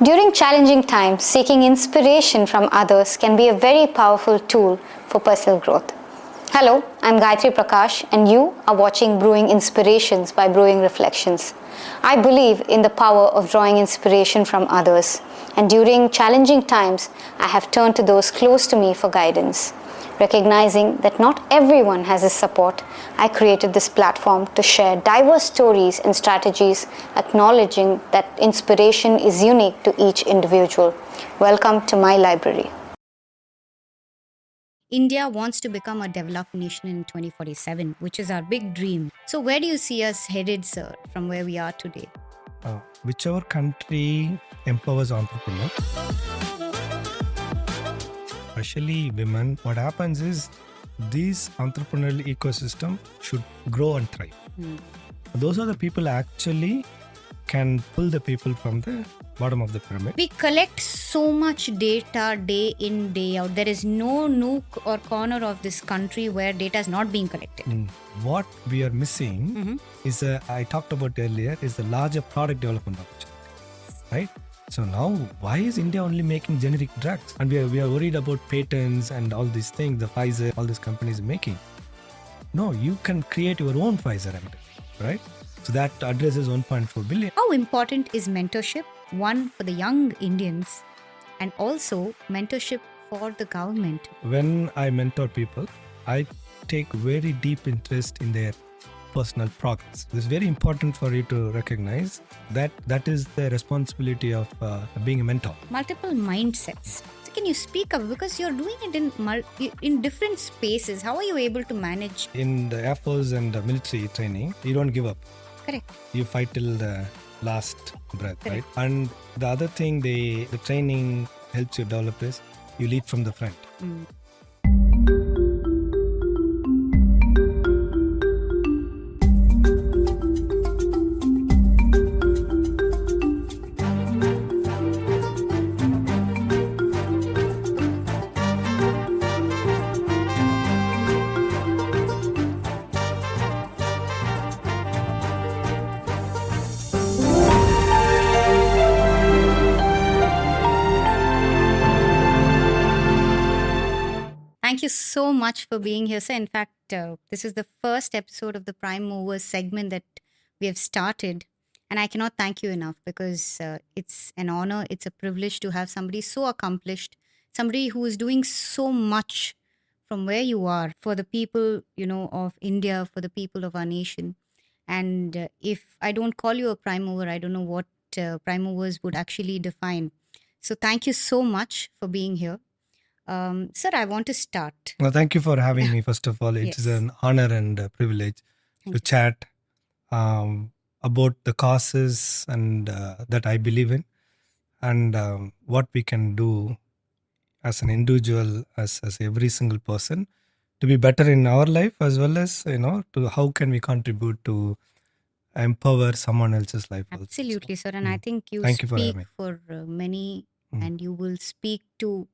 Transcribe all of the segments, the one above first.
During challenging times, seeking inspiration from others can be a very powerful tool for personal growth. Hello, I'm Gayatri Prakash, and you are watching Brewing Inspirations by Brewing Reflections. I believe in the power of drawing inspiration from others, and during challenging times, I have turned to those close to me for guidance. Recognizing that not everyone has this support, I created this platform to share diverse stories and strategies, acknowledging that inspiration is unique to each individual. Welcome to my library. India wants to become a developed nation in 2047, which is our big dream. So, where do you see us headed, sir, from where we are today? Whichever country empowers entrepreneurs, especially women, what happens is this entrepreneurial ecosystem should grow and thrive. Those are the people actually can pull the people from the bottom of the pyramid. We collect so much data day in, day out. There is no nook or corner of this country where data is not being collected. What we are missing is, I talked about earlier, is the larger product development opportunity, right? So now, why is India only making generic drugs? And we are worried about patents and all these things, the Pfizer, all these companies making. No, you can create your own Pfizer, right? So that addresses 1.4 billion. How important is mentorship? One, for the young Indians, and also mentorship for the government. When I mentor people, I take very deep interest in their personal progress. It's very important for you to recognize that that is the responsibility of being a mentor. Multiple mindsets. So can you speak up, because you're doing it in different spaces? How are you able to manage? In the Air Force and the military training, you don't give up. Correct. You fight till the last breath, right? And the other thing the training helps you develop is you lead from the front. Thank you so much for being here, sir. In fact, this is the first episode of the Prime Movers segment that we have started. And I cannot thank you enough, because it's an honor, it's a privilege to have somebody so accomplished, somebody who is doing so much from where you are for the people, of India, for the people of our nation. And if I don't call you a prime mover, I don't know what prime movers would actually define. So thank you so much for being here. Sir, I want to start. Well, thank you for having me. First of all, it is an honor and a privilege to chat about the causes and that I believe in, and what we can do as an individual, as every single person, to be better in our life, as well as to how can we contribute to empower someone else's life. Absolutely, also. Sir. And I think you Thank speak for many, and you will speak to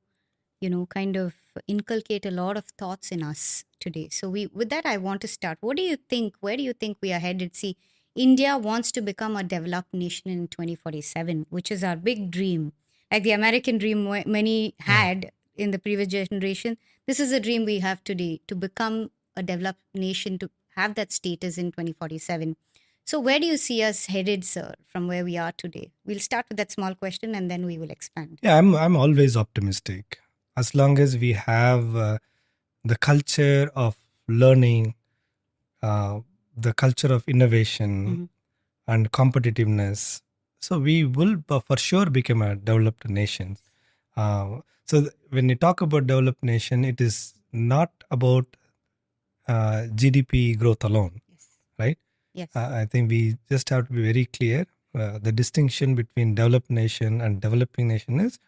kind of inculcate a lot of thoughts in us today. So with that, I want to start. What do you think? Where do you think we are headed? See, India wants to become a developed nation in 2047, which is our big dream. Like the American dream many had in the previous generation. This is a dream we have today, to become a developed nation, to have that status in 2047. So where do you see us headed, sir, from where we are today? We'll start with that small question and then we will expand. Yeah, I'm always optimistic. As long as we have the culture of learning, the culture of innovation and competitiveness, so we will for sure become a developed nation. So when you talk about developed nation, it is not about GDP growth alone, right? Yes. I think we just have to be very clear. The distinction between developed nation and developing nation is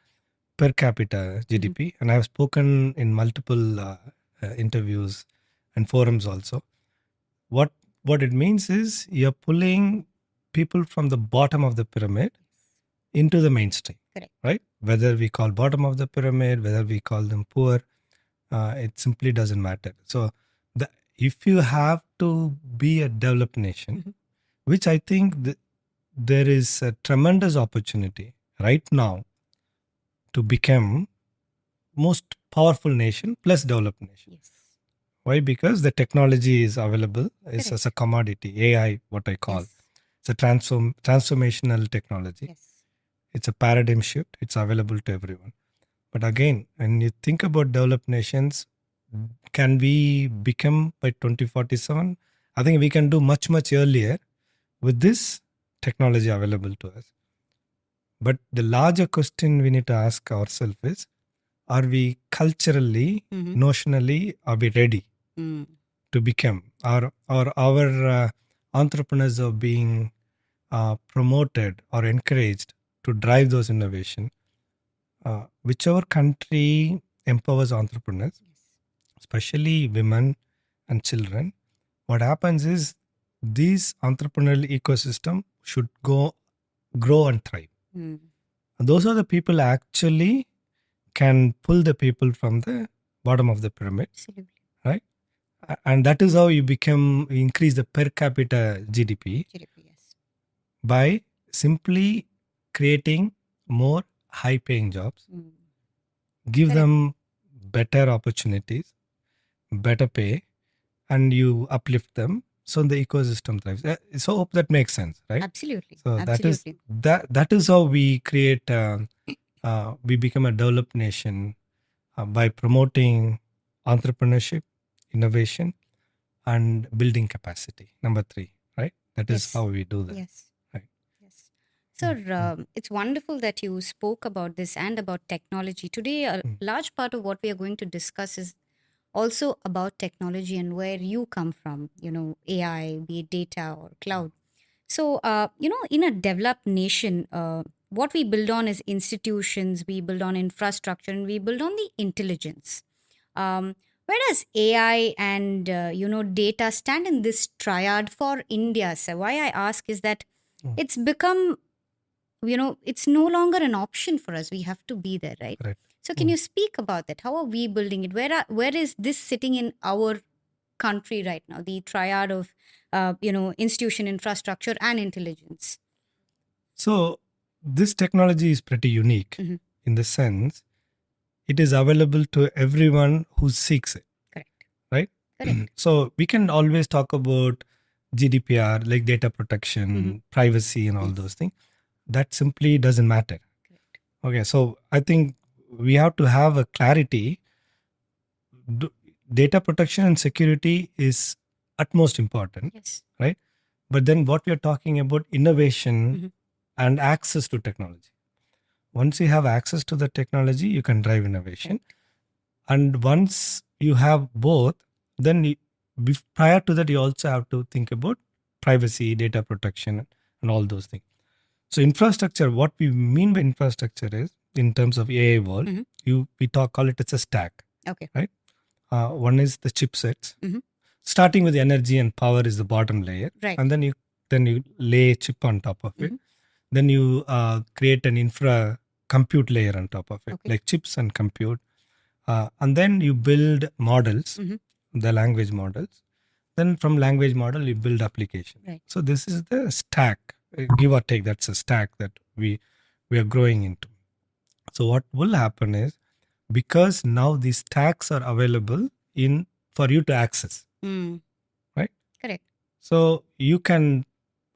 per capita GDP. And I have spoken in multiple interviews and forums also. What it means is you're pulling people from the bottom of the pyramid into the mainstream. Correct. Right? Whether we call bottom of the pyramid, whether we call them poor, it simply doesn't matter. So if you have to be a developed nation, which I think there is a tremendous opportunity, right now to become most powerful nation plus developed nation. Yes. Why? Because the technology is available. It's Correct. as a commodity, AI, what I call. Yes. It's a transformational technology. Yes. It's a paradigm shift. It's available to everyone. But again, when you think about developed nations, can we become by 2047? I think we can do much, much earlier with this technology available to us. But the larger question we need to ask ourselves is, are we culturally, notionally, are we ready to become? Or our entrepreneurs are being promoted or encouraged to drive those innovation? Whichever country empowers entrepreneurs, especially women and children, what happens is these entrepreneurial ecosystem should grow and thrive. And those are the people actually can pull the people from the bottom of the pyramid. Absolutely. Right? And that is how you increase the per capita GDP Yes. by simply creating more high paying jobs, give Correct. them better opportunities, better pay, and you uplift them. So the ecosystem thrives. So hope that makes sense, right? Absolutely. So Absolutely. that is how we create. We become a developed nation by promoting entrepreneurship, innovation, and building capacity. Number 3, right? That is how we do that. Yes. Right. Yes. So it's wonderful that you spoke about this and about technology. Today, a large part of what we are going to discuss is also about technology and where you come from, AI, be it data or cloud. So, in a developed nation, what we build on is institutions, we build on infrastructure, and we build on the intelligence. Whereas AI and, data stand in this triad for India. So why I ask is that it's become, it's no longer an option for us. We have to be there, right? Right. So can you speak about that? How are we building it? Where is this sitting in our country right now? The triad of institution, infrastructure, and intelligence. So this technology is pretty unique in the sense it is available to everyone who seeks it. Correct. Right? Correct. So we can always talk about GDPR, like data protection, privacy, and all those things. That simply doesn't matter. Correct. Okay, so I think we have to have a clarity. Data protection and security is utmost important. Yes. Right? But then what we are talking about innovation and access to technology. Once you have access to the technology, you can drive innovation. Correct. And once you have both, then prior to that, you also have to think about privacy, data protection, and all those things. So infrastructure, what we mean by infrastructure is, in terms of AI world, we call it as a stack. Okay. Right? One is the chipsets. Starting with energy and power is the bottom layer. Right. And then you lay a chip on top of it. Then you create an infra compute layer on top of it, like chips and compute. And then you build models, the language models. Then from language model, you build application. Right. So this is the stack, give or take, that's a stack that we are growing into. So what will happen is, because now these stacks are available for you to access. Right? Correct. So you can,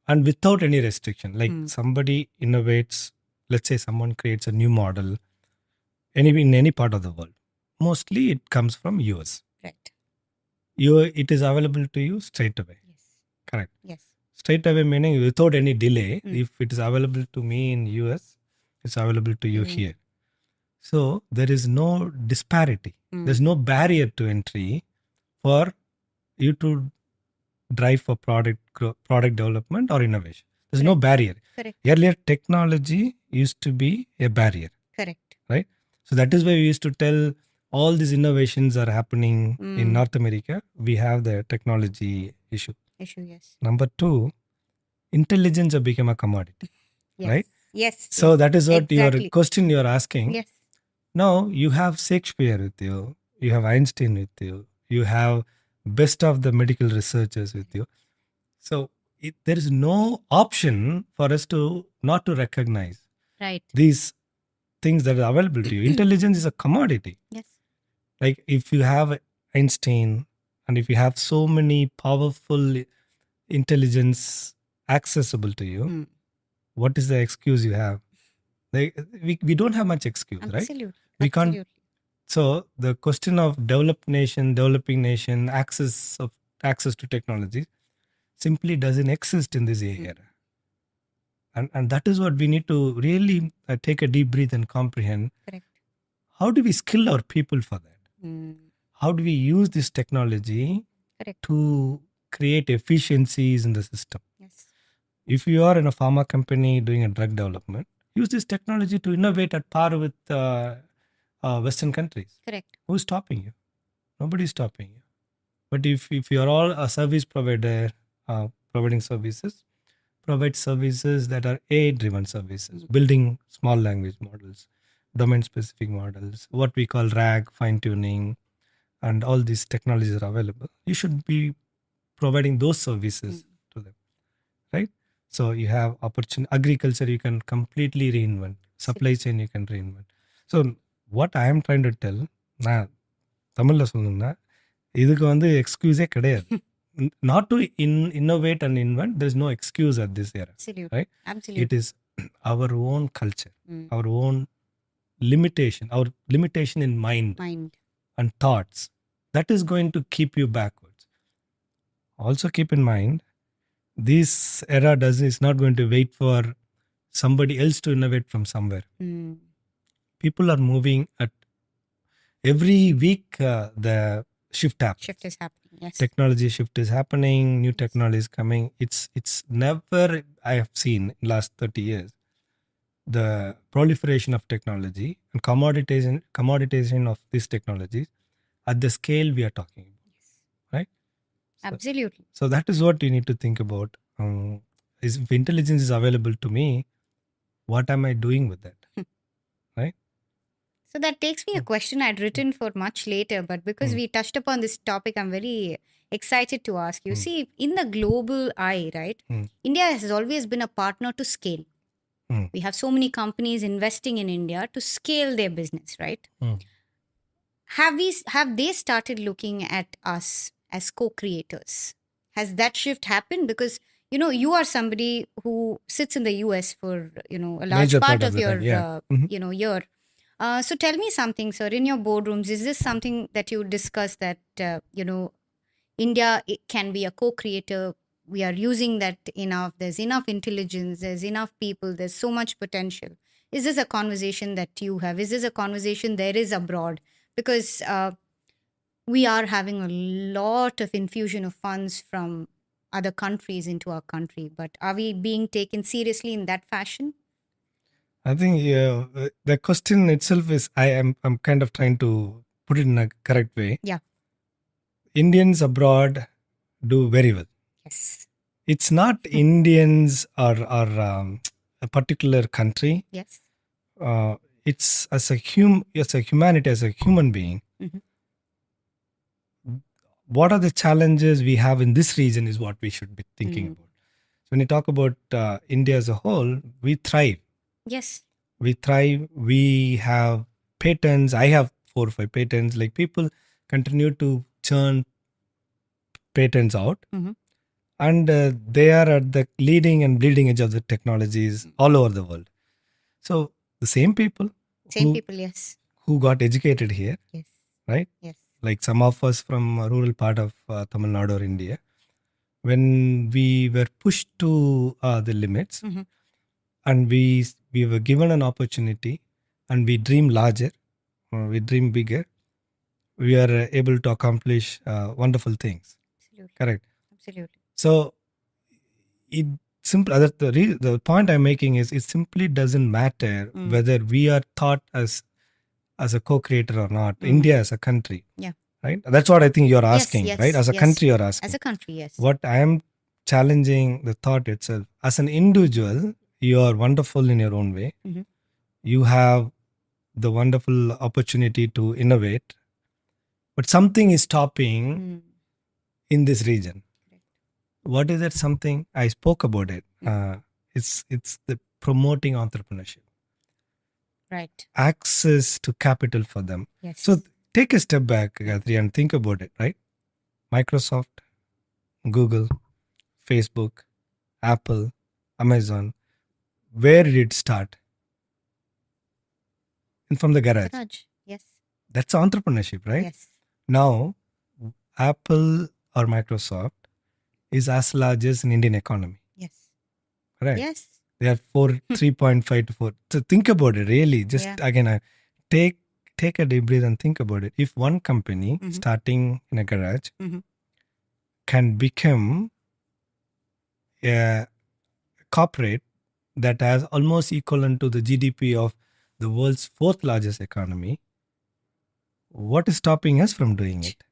and without any restriction, like somebody innovates, let's say someone creates a new model in any part of the world. Mostly it comes from US. Right. It is available to you straight away. Yes. Correct. Yes. Straight away meaning without any delay. If it is available to me in US, it's available to you here. So there is no disparity. There's no barrier to entry for you to drive for product development or innovation. There's no barrier. Correct. Earlier, technology used to be a barrier. Correct. Right? So that is why we used to tell all these innovations are happening in North America. We have the technology issue. Yes. Number 2, intelligence has become a commodity. Yes. Right? Yes. So that is what exactly. your question you're asking. Yes. Now you have Shakespeare with you. You have Einstein with you. You have best of the medical researchers with you. So there is no option for us not to recognize. Right. these things that are available to you. Intelligence is a commodity. Yes. Like if you have Einstein and if you have so many powerful intelligence accessible to you, what is the excuse you have? We don't have much excuse, right? Absolutely. We can't. Absolutely. So the question of developing nation, access to technology simply doesn't exist in this era. And that is what we need to really take a deep breath and comprehend. Correct. How do we skill our people for that? How do we use this technology Correct. to create efficiencies in the system? Yes. If you are in a pharma company doing a drug development, use this technology to innovate at par with Western countries. Correct. Who's stopping you? Nobody's stopping you. But if you are all a service provider providing services, provide services that are AI-driven services, building small language models, domain-specific models, what we call RAG, fine-tuning, and all these technologies are available. You should be providing those services to them, right? So you have opportunity. Agriculture, you can completely reinvent. Supply chain, you can reinvent. So what I am trying to tell, நான் தமிழ்ல சொல்லணும்னா இதுக்கு வந்து எக்ஸ்கியூஸே கிடையாது. Not to innovate and invent, there's no excuse at this era. Absolutely. Right? Absolutely. It is our own culture, our own our limitation in mind and thoughts that is going to keep you backwards. Also keep in mind, this era is not going to wait for somebody else to innovate from somewhere. People are moving at every week. The shift is happening. Yes. Technology shift is happening. New technology is coming. It's never I have seen in last 30 years the proliferation of technology and commoditization of these technologies at the scale we are talking about. Yes. Right? Absolutely. So that is what you need to think about. If intelligence is available to me, what am I doing with that? Right? So that takes me a question I'd written for much later, but because we touched upon this topic, I'm very excited to ask you. See, in the global eye, right, India has always been a partner to scale. We have so many companies investing in India to scale their business, right? Have they started looking at us as co-creators? Has that shift happened? Because you are somebody who sits in the US for a large Major part of your time, year. So tell me something, sir. In your boardrooms, is this something that you discuss that India can be a co-creator? We are using that enough. There's enough intelligence. There's enough people. There's so much potential. Is this a conversation that you have? Is this a conversation there is abroad? Because we are having a lot of infusion of funds from other countries into our country. But are we being taken seriously in that fashion? I think the question itself is I'm kind of trying to put it in a correct way. Yeah. Indians abroad do very well. Yes. It's not Indians or a particular country. Yes. It's as a humanity, as a human being. What are the challenges we have in this region is what we should be thinking about. So when you talk about India as a whole, we thrive. Yes. We thrive. We have patents. I have 4 or 5 patents. Like people continue to churn patents out. And they are at the leading and bleeding edge of the technologies all over the world. So the same people. Yes. Who got educated here. Yes. Right? Yes. Like some of us from a rural part of Tamil Nadu or India. When we were pushed to the limits and we were given an opportunity and we dream larger, we dream bigger, we are able to accomplish wonderful things. Absolutely. Correct. Absolutely. So the point I'm making is it simply doesn't matter whether we are thought as a co-creator or not. India as a country. Yeah. Right? That's what I think you're asking, yes, right? As a country you're asking. As a country, yes. What I am challenging the thought itself. As an individual, you are wonderful in your own way. You have the wonderful opportunity to innovate. But something is stopping in this region. What is that something? I spoke about it. It's the promoting entrepreneurship. Right. access to capital for them. Yes. So take a step back, Gayatri, and think about it, right? Microsoft, Google, Facebook, Apple, Amazon, where did it start? And from the garage. Yes. That's entrepreneurship, right? Yes. Now, Apple or Microsoft is as large as an Indian economy. Yes. Right? Yes. They are 3.5 to 4. So think about it, really. Just again, take a deep breath and think about it. If one company starting in a garage can become a corporate that has almost equivalent to the GDP of the world's fourth largest economy, what is stopping us from doing it?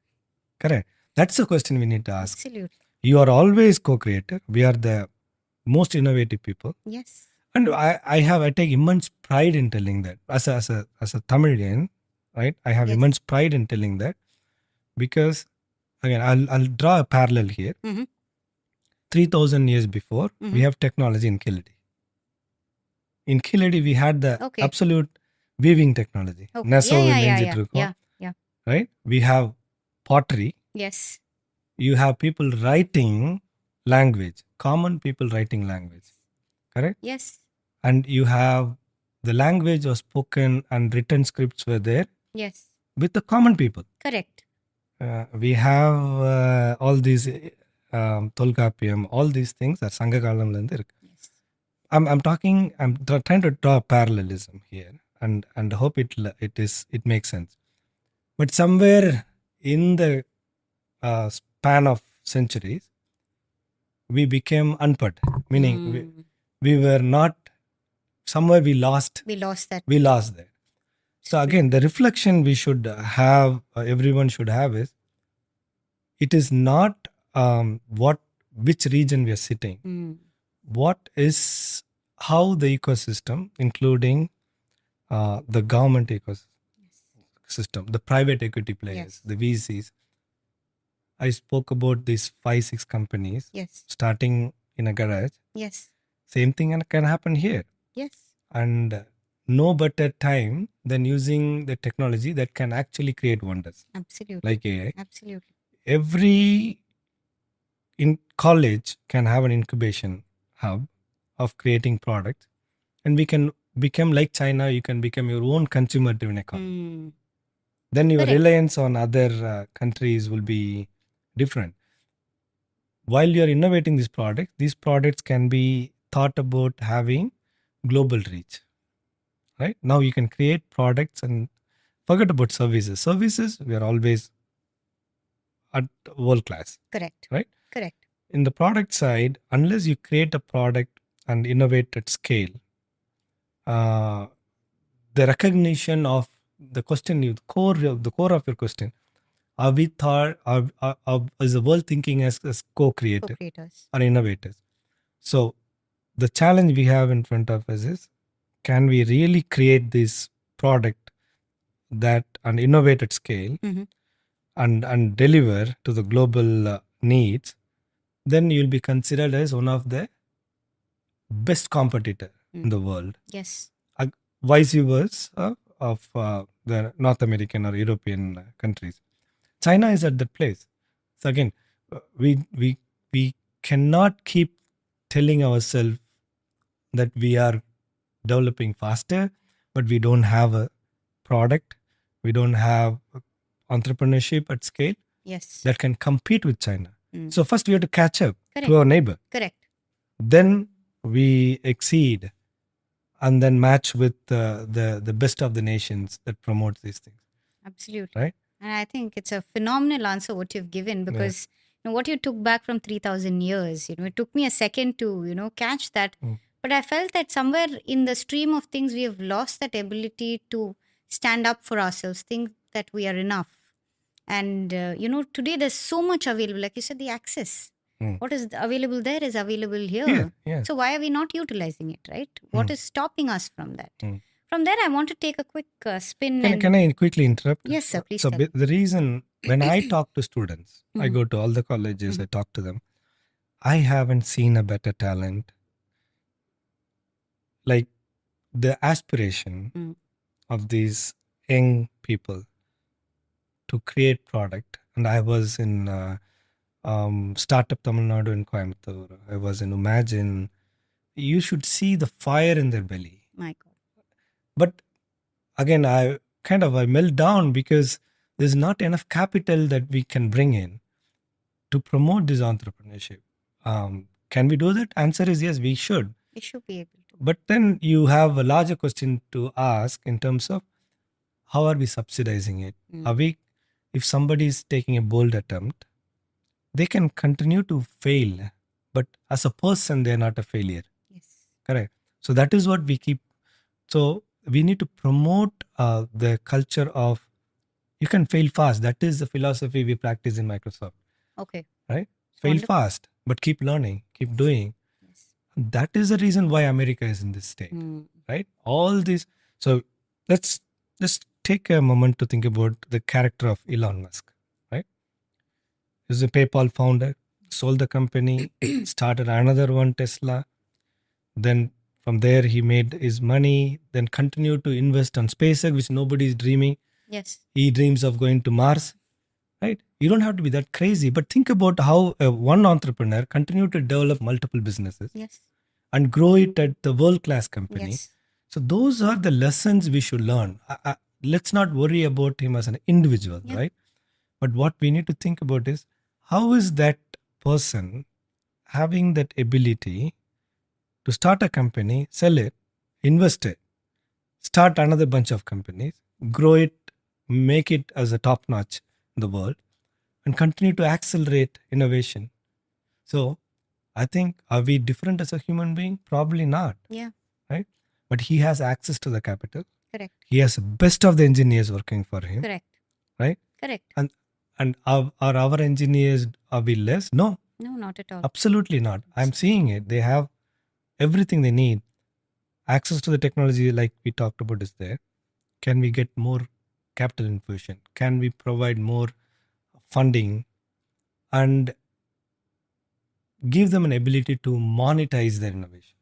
Correct. That's the question we need to ask. Absolutely. You are always co-creator. We are the most innovative people. Yes. And I take immense pride in telling that. As a Tamilian, right? I have immense pride in telling that, because again, I'll draw a parallel here. 3,000 years before, we have technology in Kilidi. In Kilidi, we had the absolute weaving technology. Right? We have pottery. Yes. You have people writing language, common people writing language. Correct? Yes. And you have the language was spoken and written scripts were there. Yes. With the common people. Correct. We have all these Tolkappiyam, all these things are Sanga Kalamla irukku. Yes. I'm trying to draw parallelism here, and hope it makes sense. But somewhere in the span of centuries, we became unpad, meaning we were not, somewhere we lost that. So again, the reflection we should have, everyone should have, is it is not which region we are sitting. What is how the ecosystem, including the government ecosystem, the private equity players, the VCs. I spoke about these 5-6 companies starting in a garage. Yes. Same thing can happen here. Yes. And no better time than using the technology that can actually create wonders. Absolutely. Like AI. Absolutely. Every in college can have an incubation hub of creating products, and we can become like China. You can become your own consumer driven economy. Then your reliance on other countries will be different. While you are innovating these products can be thought about having global reach. Right? Now you can create products and forget about services. Services, we are always at world class. Correct. Right? Correct. In the product side, unless you create a product and innovate at scale, the recognition of the question, the core of your question, are we thought, is the world thinking as co-creators or innovators? So the challenge we have in front of us is, can we really create this product that and innovate at scale and deliver to the global needs? Then you'll be considered as one of the best competitor in the world. Yes. Vice versa of the North American or European countries. China is at that place. So again, we cannot keep telling ourselves that we are developing faster, but we don't have a product, we don't have entrepreneurship at scale that can compete with China. So first we have to catch up to our neighbor. Correct. Then we exceed and then match with the best of the nations that promotes these things. Absolutely. Right? And I think it's a phenomenal answer what you've given, because what you took back from 3,000 years, it took me a second to, catch that. But I felt that somewhere in the stream of things, we have lost that ability to stand up for ourselves, think that we are enough. And, today there's so much available. Like you said, the access. What is available there is available here. Yeah. So why are we not utilizing it, right? What is stopping us from that? From there, I want to take a quick spin. Can I quickly interrupt? Yes, sir. Please. So the reason when I talk to students, I go to all the colleges, I talk to them. I haven't seen a better talent. Like the aspiration of these young people to create product. And I was in Startup Tamil Nadu in Coimbatore. I was in Imagine. You should see the fire in their belly. My God. But again, I melt down because there's not enough capital that we can bring in to promote this entrepreneurship. Can we do that? Answer is yes, we should. We should be able to. But then you have a larger question to ask in terms of how are we subsidizing it? Are we, if somebody is taking a bold attempt, they can continue to fail, but as a person, they're not a failure. Yes. Correct. So that is what we keep. So we need to promote the culture of you can fail fast. That is the philosophy we practice in Microsoft. Okay. Right? Fail Wonderful. fast, but keep learning, keep doing. Yes. That is the reason why America is in this state. Right? All these. So let's just take a moment to think about the character of Elon Musk. Right? He's a PayPal founder, sold the company, started another one, Tesla. Then from there, he made his money, then continued to invest on SpaceX, which nobody is dreaming. Yes. He dreams of going to Mars, right? You don't have to be that crazy, but think about how one entrepreneur continued to develop multiple businesses Yes. and grow it at the world-class company. Yes. So those are the lessons we should learn. Let's not worry about him as an individual, right? But what we need to think about is how is that person having that ability to start a company, sell it, invest it, start another bunch of companies, grow it, make it as a top notch in the world, and continue to accelerate innovation. So I think, are we different as a human being? Probably not. Yeah. Right? But he has access to the capital. Correct. He has the best of the engineers working for him. Correct. Right? Correct. And are our engineers, are we less? No. No, not at all. Absolutely not. I'm seeing it. They have everything they need. Access to the technology like we talked about is there. Can we get more capital infusion? Can we provide more funding and give them an ability to monetize their innovation?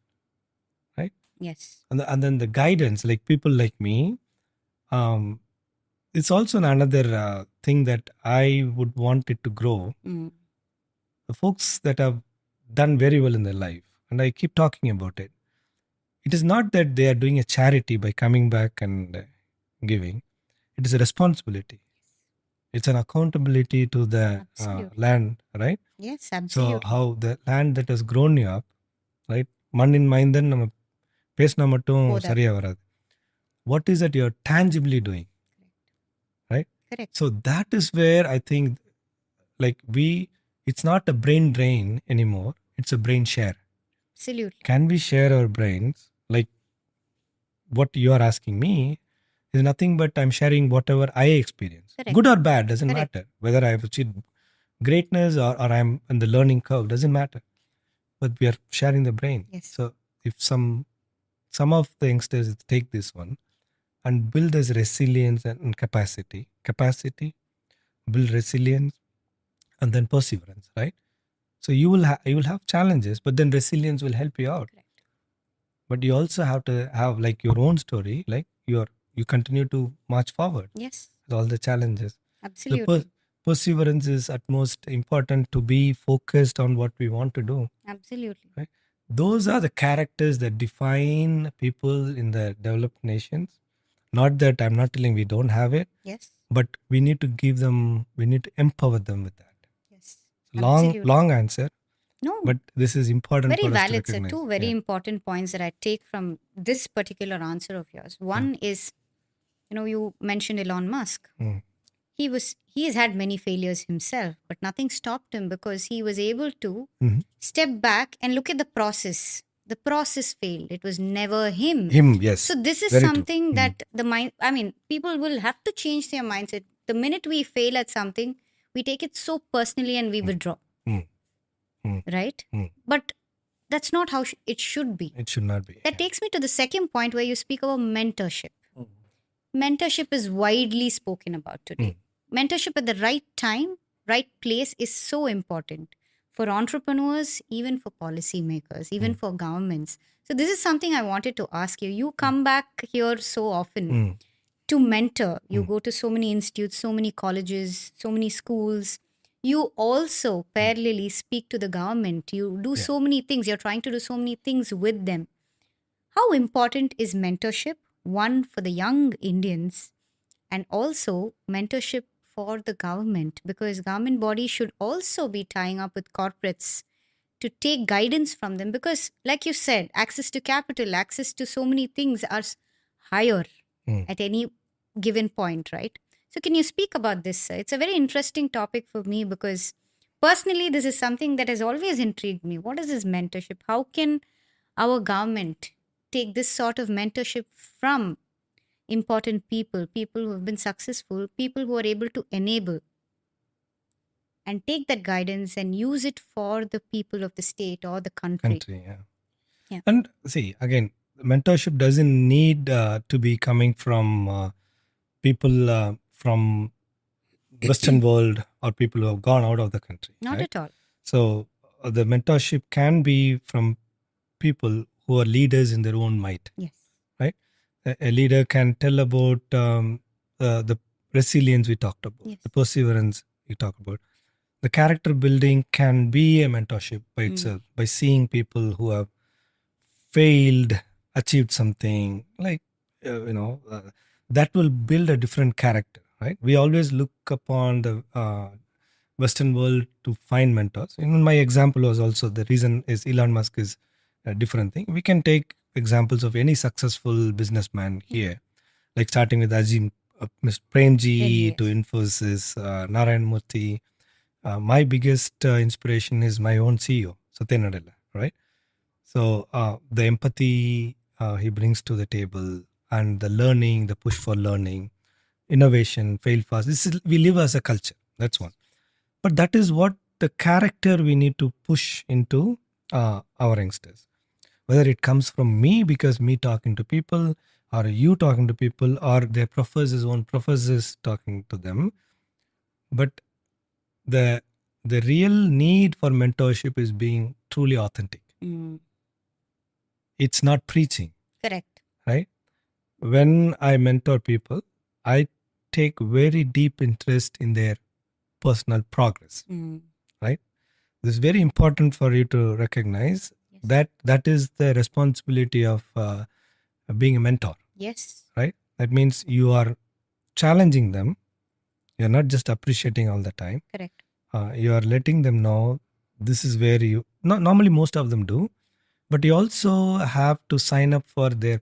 Right? Yes. And then the guidance, like people like me, it's also another thing that I would want it to grow. The folks that have done very well in their life, and I keep talking about it. It is not that they are doing a charity by coming back and giving. It is a responsibility. It's an accountability to the land, right? Yes, absolutely. So how the land that has grown you up, right? மண்ணின் மைந்தன் நம்ம பேசினா மட்டும் சரியா வராது. What is that you're tangibly doing? Right? Correct. So that is where I think like it's not a brain drain anymore. It's a brain share. Absolutely. Can we share our brains? Like what you are asking me is nothing but I'm sharing whatever I experience. Correct. Good or bad, doesn't Correct. matter. Whether I have achieved greatness or I'm in the learning curve, doesn't matter. But we are sharing the brain. Yes. So if some of the youngsters take this one and build this resilience and capacity, build resilience, and then perseverance, right? So you will have challenges, but then resilience will help you out. Correct. But you also have to have like your own story, like you continue to march forward. Yes. With all the challenges. Absolutely. The perseverance is at most important to be focused on what we want to do. Absolutely. Right? Those are the characters that define people in the developed nations. Not that I'm not telling we don't have it. Yes. But we need to empower them with that. Yes. Long answer. No. But this is important very for us valid, to recognize. Two very important points that I take from this particular answer of yours. One is, you mentioned Elon Musk. He has had many failures himself, but nothing stopped him because he was able to step back and look at the process. The process failed. It was never him. Yes. So this is very something that people will have to change their mindset. The minute we fail at something, we take it so personally and we withdraw. Right? But that's not how it should be. It should not be. That takes me to the second point where you speak about mentorship. Mentorship is widely spoken about today. Mentorship at the right time, right place is so important for entrepreneurs, even for policymakers, even for governments. So this is something I wanted to ask you. You come back here so often. to mentor. You go to so many institutes, so many colleges, so many schools. You also parallelly speak to the government. You do so many things. You're trying to do so many things with them. How important is mentorship? One, for the young Indians, and also mentorship for the government, because government bodies should also be tying up with corporates to take guidance from them, because like you said, access to capital, access to so many things are higher at any given point, right? So can you speak about this, sir? It's a very interesting topic for me, because personally this is something that has always intrigued me. What is this mentorship? How can our government take this sort of mentorship from important people, people who have been successful, people who are able to enable, and take that guidance and use it for the people of the state or the country? Yeah. And see, again, mentorship doesn't need to be coming from people from Western world or people who have gone out of the country. Not right? at all. So the mentorship can be from people who are leaders in their own might. Yes. Right? A leader can tell about the resilience we talked about, Yes. the perseverance we talked about. The character building can be a mentorship by itself, by seeing people who have failed, achieved something, like, that will build a different character, right? We always look upon the Western world to find mentors. In my example was also, the reason is Elon Musk is a different thing. We can take examples of any successful businessman here, like starting with Ajim, Mr. Premji, Yes. to Infosys, Narayan Murthy. My biggest inspiration is my own CEO, Satya Nadella, right? So the empathy he brings to the table, and the learning, the push for learning, innovation, fail fast. We live as a culture. That's one. But that is what the character we need to push into our youngsters. Whether it comes from me, because me talking to people, or you talking to people, or their own professors talking to them. But the real need for mentorship is being truly authentic. It's not preaching. Correct. Right? When I mentor people, I take very deep interest in their personal progress. Right? This is very important for you to recognize. Yes. That is the responsibility of being a mentor. Yes. Right? That means you are challenging them. You're not just appreciating all the time. Correct. You are letting them know this is where you, normally most of them do, but you also have to sign up for their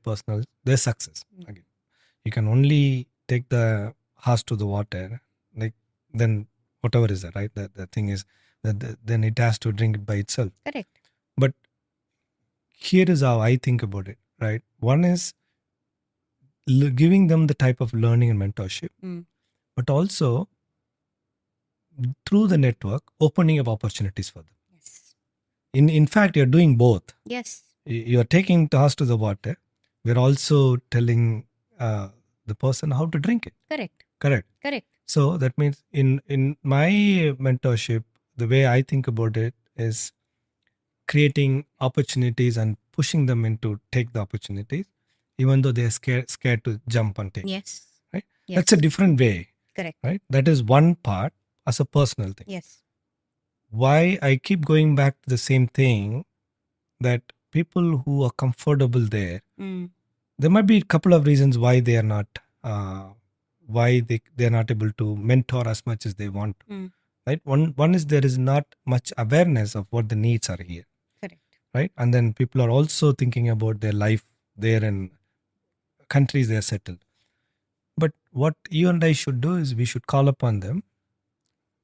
success. Again, you can only take the horse to the water, like, then whatever is that, right? The thing is that then it has to drink it by itself. Correct. But here is how I think about it, right? One is giving them the type of learning and mentorship, but also through the network, opening up opportunities for them. Yes. In fact, you're doing both. Yes. You're taking the horse to the water. We're also telling the person how to drink it. Correct. So that means in my mentorship, the way I think about it is creating opportunities and pushing them into take the opportunities, even though they're scared to jump and take. Yes. Right? Yes. That's a different way. Correct. Right? That is one part as a personal thing. Yes. Why I keep going back to the same thing, that people who are comfortable there, there might be a couple of reasons why they are not, why they are not able to mentor as much as they want to. Right? One is there is not much awareness of what the needs are here. Correct. Right? And then people are also thinking about their life there and countries they are settled. But what you and I should do is we should call upon them,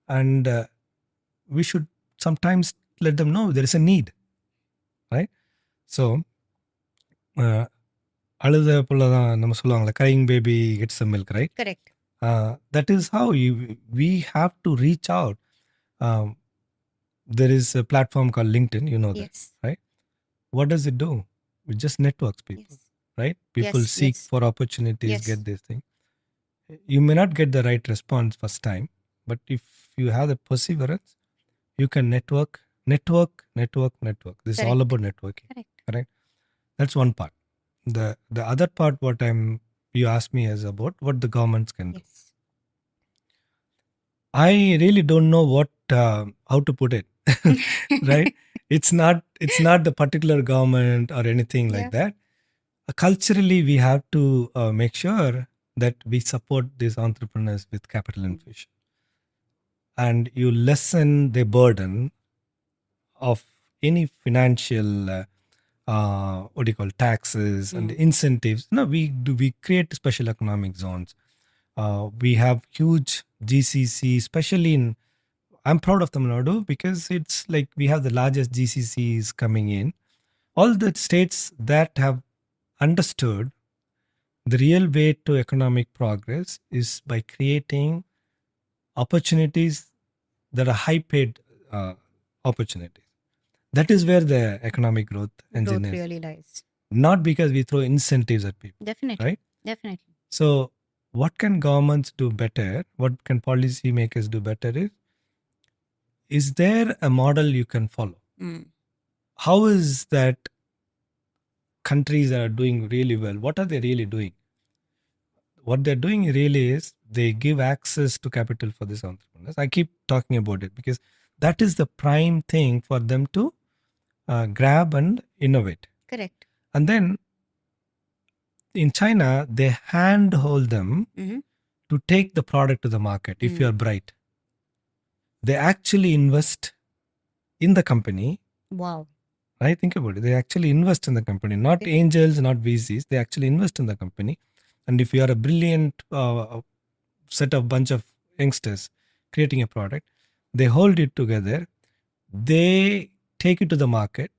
and we should sometimes let them know there is a need. Right? So அழுத புள்ளதான் நம்ம சொல்லுவாங்களே, crying baby gets the milk, right? Correct. That is how we have to reach out. There is a platform called LinkedIn, you know that, Yes. right? What does it do? It just networks people, Yes. right? People Yes, seek yes. for opportunities, Yes. get this thing. You may not get the right response first time, but if you have the perseverance, you can network. This is all Correct. about networking. Correct. Correct? That's one part. The other part, what I'm you asked me is about what the governments can do. Yes. I really don't know what how to put it. Right? It's not the particular government or anything like that. Culturally, we have to make sure that we support these entrepreneurs with capital infusion, and you lessen the burden of any financial what do you call taxes and incentives. No, we create special economic zones. We have huge GCC, especially in. I'm proud of Tamil Nadu because it's like we have the largest GCCs coming in. All the states that have understood the real way to economic progress is by creating opportunities that are high paid opportunities. That is where the economic growth engine Growth is. really lies. Not because we throw incentives at people. Definitely. Right? Definitely. So, what can governments do better? What can policymakers do better is there a model you can follow? How is that countries that are doing really well, what are they really doing? What they're doing really is they give access to capital for these entrepreneurs. I keep talking about it because that is the prime thing for them to grab and innovate. Correct. And then in China, they handhold them to take the product to the market if you're bright. They actually invest in the company. Wow. Right? Think about it. They actually invest in the company, not angels, not VCs. They actually invest in the company. And if you are a brilliant set of bunch of youngsters creating a product, they hold it together. They take it to the market,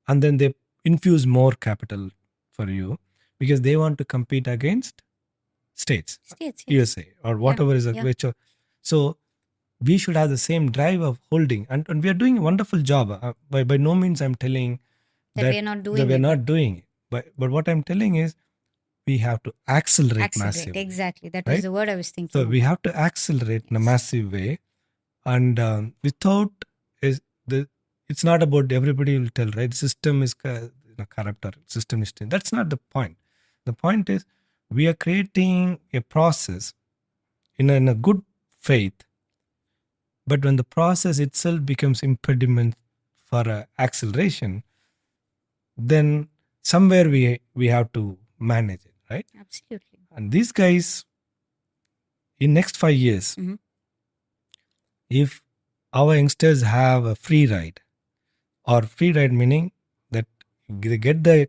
and then they infuse more capital for you because they want to compete against states, yes. USA or whatever is a which. So we should have the same drive of holding, and we are doing a wonderful job. By no means I'm telling that we are not doing we're it. not doing it. But what I'm telling is we have to accelerate massively. Exactly. That right? was the word I was thinking. So we have to accelerate in a massive way, and without is the it's not about everybody will tell, right? System is corrupt or system is. That's not the point. The point is we are creating a process in a good faith, but when the process itself becomes impediment for acceleration, then somewhere we have to manage it, right? Absolutely. And these guys, in next 5 years, if our youngsters have a free ride, or free ride meaning that they get the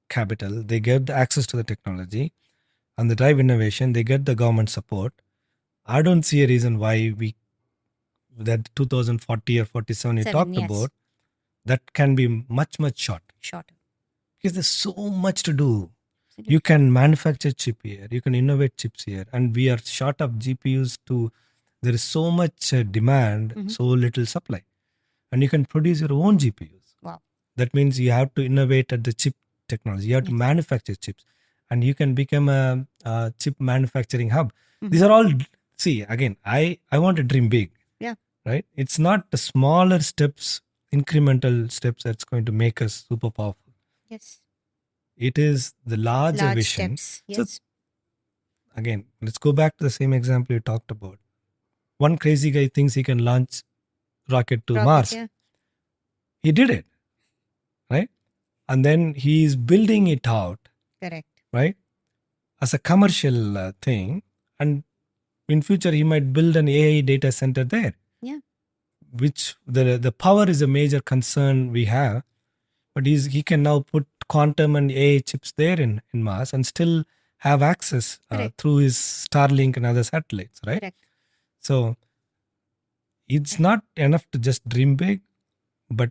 capital, they get the access to the technology, and the drive innovation, they get the government support. I don't see a reason why that 2040 or 47 you talked about, that can be much shorter. Because there's so much to do. Absolutely. You can manufacture chip here, you can innovate chips here, and we are short of GPUs there is so much demand, so little supply. And you can produce your own GPUs. Wow. That means you have to innovate at the chip technology. You have to manufacture chips, and you can become a chip manufacturing hub. These are all, see, again, I want to dream big. Yeah. Right? It's not the smaller steps, incremental steps that's going to make us super powerful. Yes. It is the larger vision. Steps. Yes. So again, let's go back to the same example you talked about. One crazy guy thinks he can launch rocket to Mars. Yeah. He did it, right? And then he's building it out. Correct. Right? As a commercial thing, and in future he might build an AI data center there. Yeah. Which the power is a major concern we have, but he can now put quantum and AI chips there in Mars and still have access through his Starlink and other satellites, right? Correct. So it's not enough to just dream big, but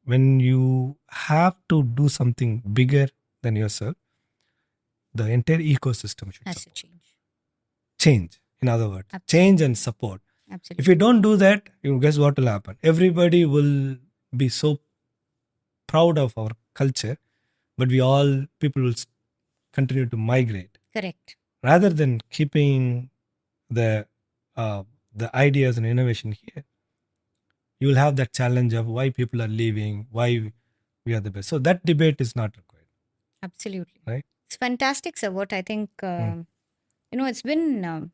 when you have to do something bigger than yourself, the entire ecosystem should has to change. In other words, change and support. Absolutely. If you don't do that, guess what will happen? Everybody will be so proud of our culture, but people will continue to migrate. Correct. Rather than keeping the ideas and innovation here, you will have that challenge of why people are leaving, why we are the best. So that debate is not required. Absolutely. Right? It's fantastic, sir. What I think, it's been. I'm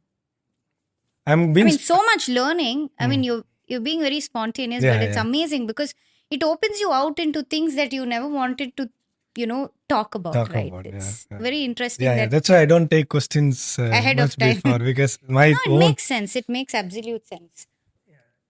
I being mean, so much learning. I mean, you're being very spontaneous, but it's yeah. amazing because it opens you out into things that you never wanted to, talk about. Talk Right? about It's yeah. very interesting Yeah, that that's why I don't take questions ahead much of time. before, because my No, it own makes sense. It makes absolute sense.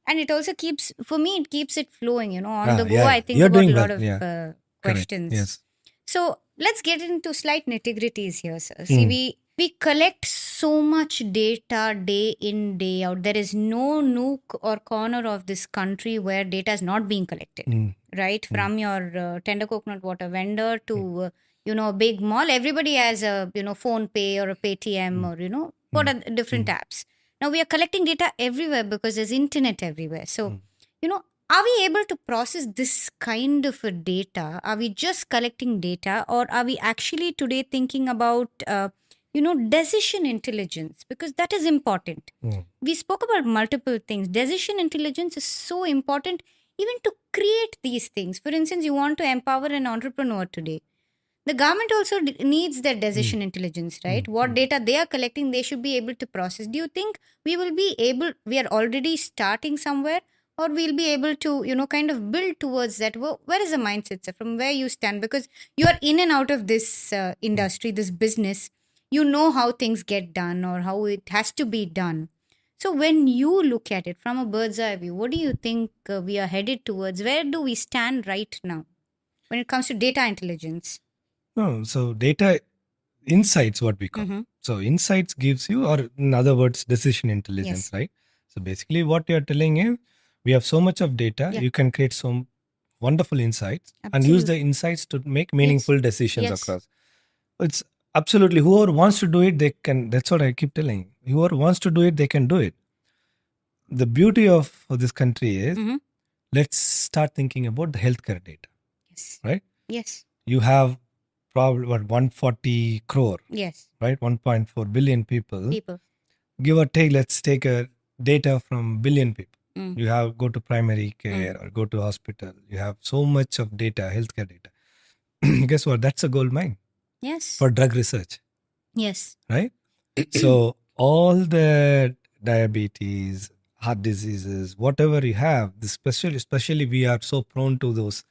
And it also keeps, for me, it keeps it flowing. On the go, yeah, I think you're about a doing lot well. of Yeah, correct. questions. Yes. So let's get into slight nitty-gritties here, sir. See, we collect so much data day in, day out. There is no nook or corner of this country where data is not being collected, right? From your tender coconut water vendor to, a big mall. Everybody has a, phone pay or a Paytm or, what are the different apps. Now we are collecting data everywhere because there's internet everywhere. So, are we able to process this kind of a data? Are we just collecting data, or are we actually today thinking about, decision intelligence? Because that is important. We spoke about multiple things. Decision intelligence is so important even to create these things. For instance, you want to empower an entrepreneur today. The government also needs their decision intelligence, right? What data they are collecting, they should be able to process. Do you think we are already starting somewhere, or we'll be able to, kind of build towards that? Where is the mindset, sir, from where you stand? Because you are in and out of this industry, this business. You know how things get done or how it has to be done. So when you look at it from a bird's eye view, what do you think we are headed towards? Where do we stand right now when it comes to data intelligence? No, so data insights, what we call. So insights gives you, or in other words, decision intelligence, Yes. right? So basically, what you're telling is, we have so much of data, you can create some wonderful insights and use the insights to make meaningful decisions Yes. across. It's absolutely, whoever wants to do it, they can. That's what I keep telling. Whoever wants to do it, they can do it. The beauty of this country is, let's start thinking about the healthcare data. Yes. Right? Yes. You have probably 140 crore, Yes. right? 1.4 billion people. People. Give or take, let's take a data from billion people. You have go to primary care or go to hospital. You have so much of data, healthcare data. Guess what? That's a gold mine. Yes. For drug research. Yes. Right? So all the diabetes, heart diseases, whatever you have, especially we are so prone to those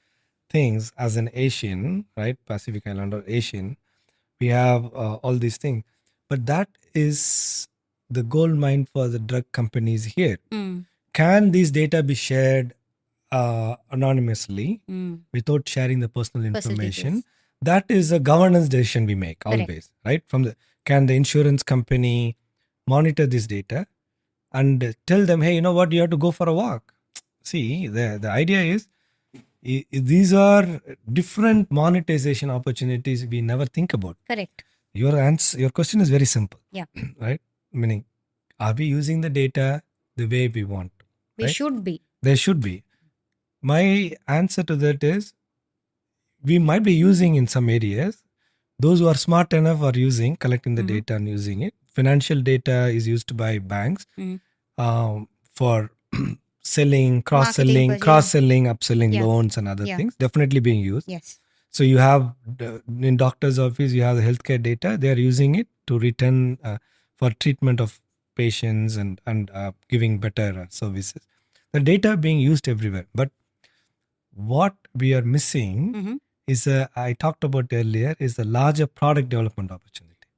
things as an Asian, right? Pacific Islander Asian, we have all these things. But that is the gold mine for the drug companies here. Can these data be shared anonymously without sharing the personal information? That is a governance decision we make always, right? Can the insurance company monitor this data and tell them, hey, you know what, you have to go for a walk. See, the idea is, these are different monetization opportunities we never think about. Correct. Your question is very simple. Yeah. Right? Meaning, are we using the data the way we want? We should be. There should be. My answer to that is, we might be using in some areas. Those who are smart enough are collecting the data and using it. Financial data is used by banks for selling, cross-selling, upselling loans and other things. Definitely being used. Yes. So you have in doctor's office, you have the healthcare data. They are using it to return for treatment of patients and giving better services. The data being used everywhere. But what we are missing is, I talked about earlier, is the larger product development opportunity,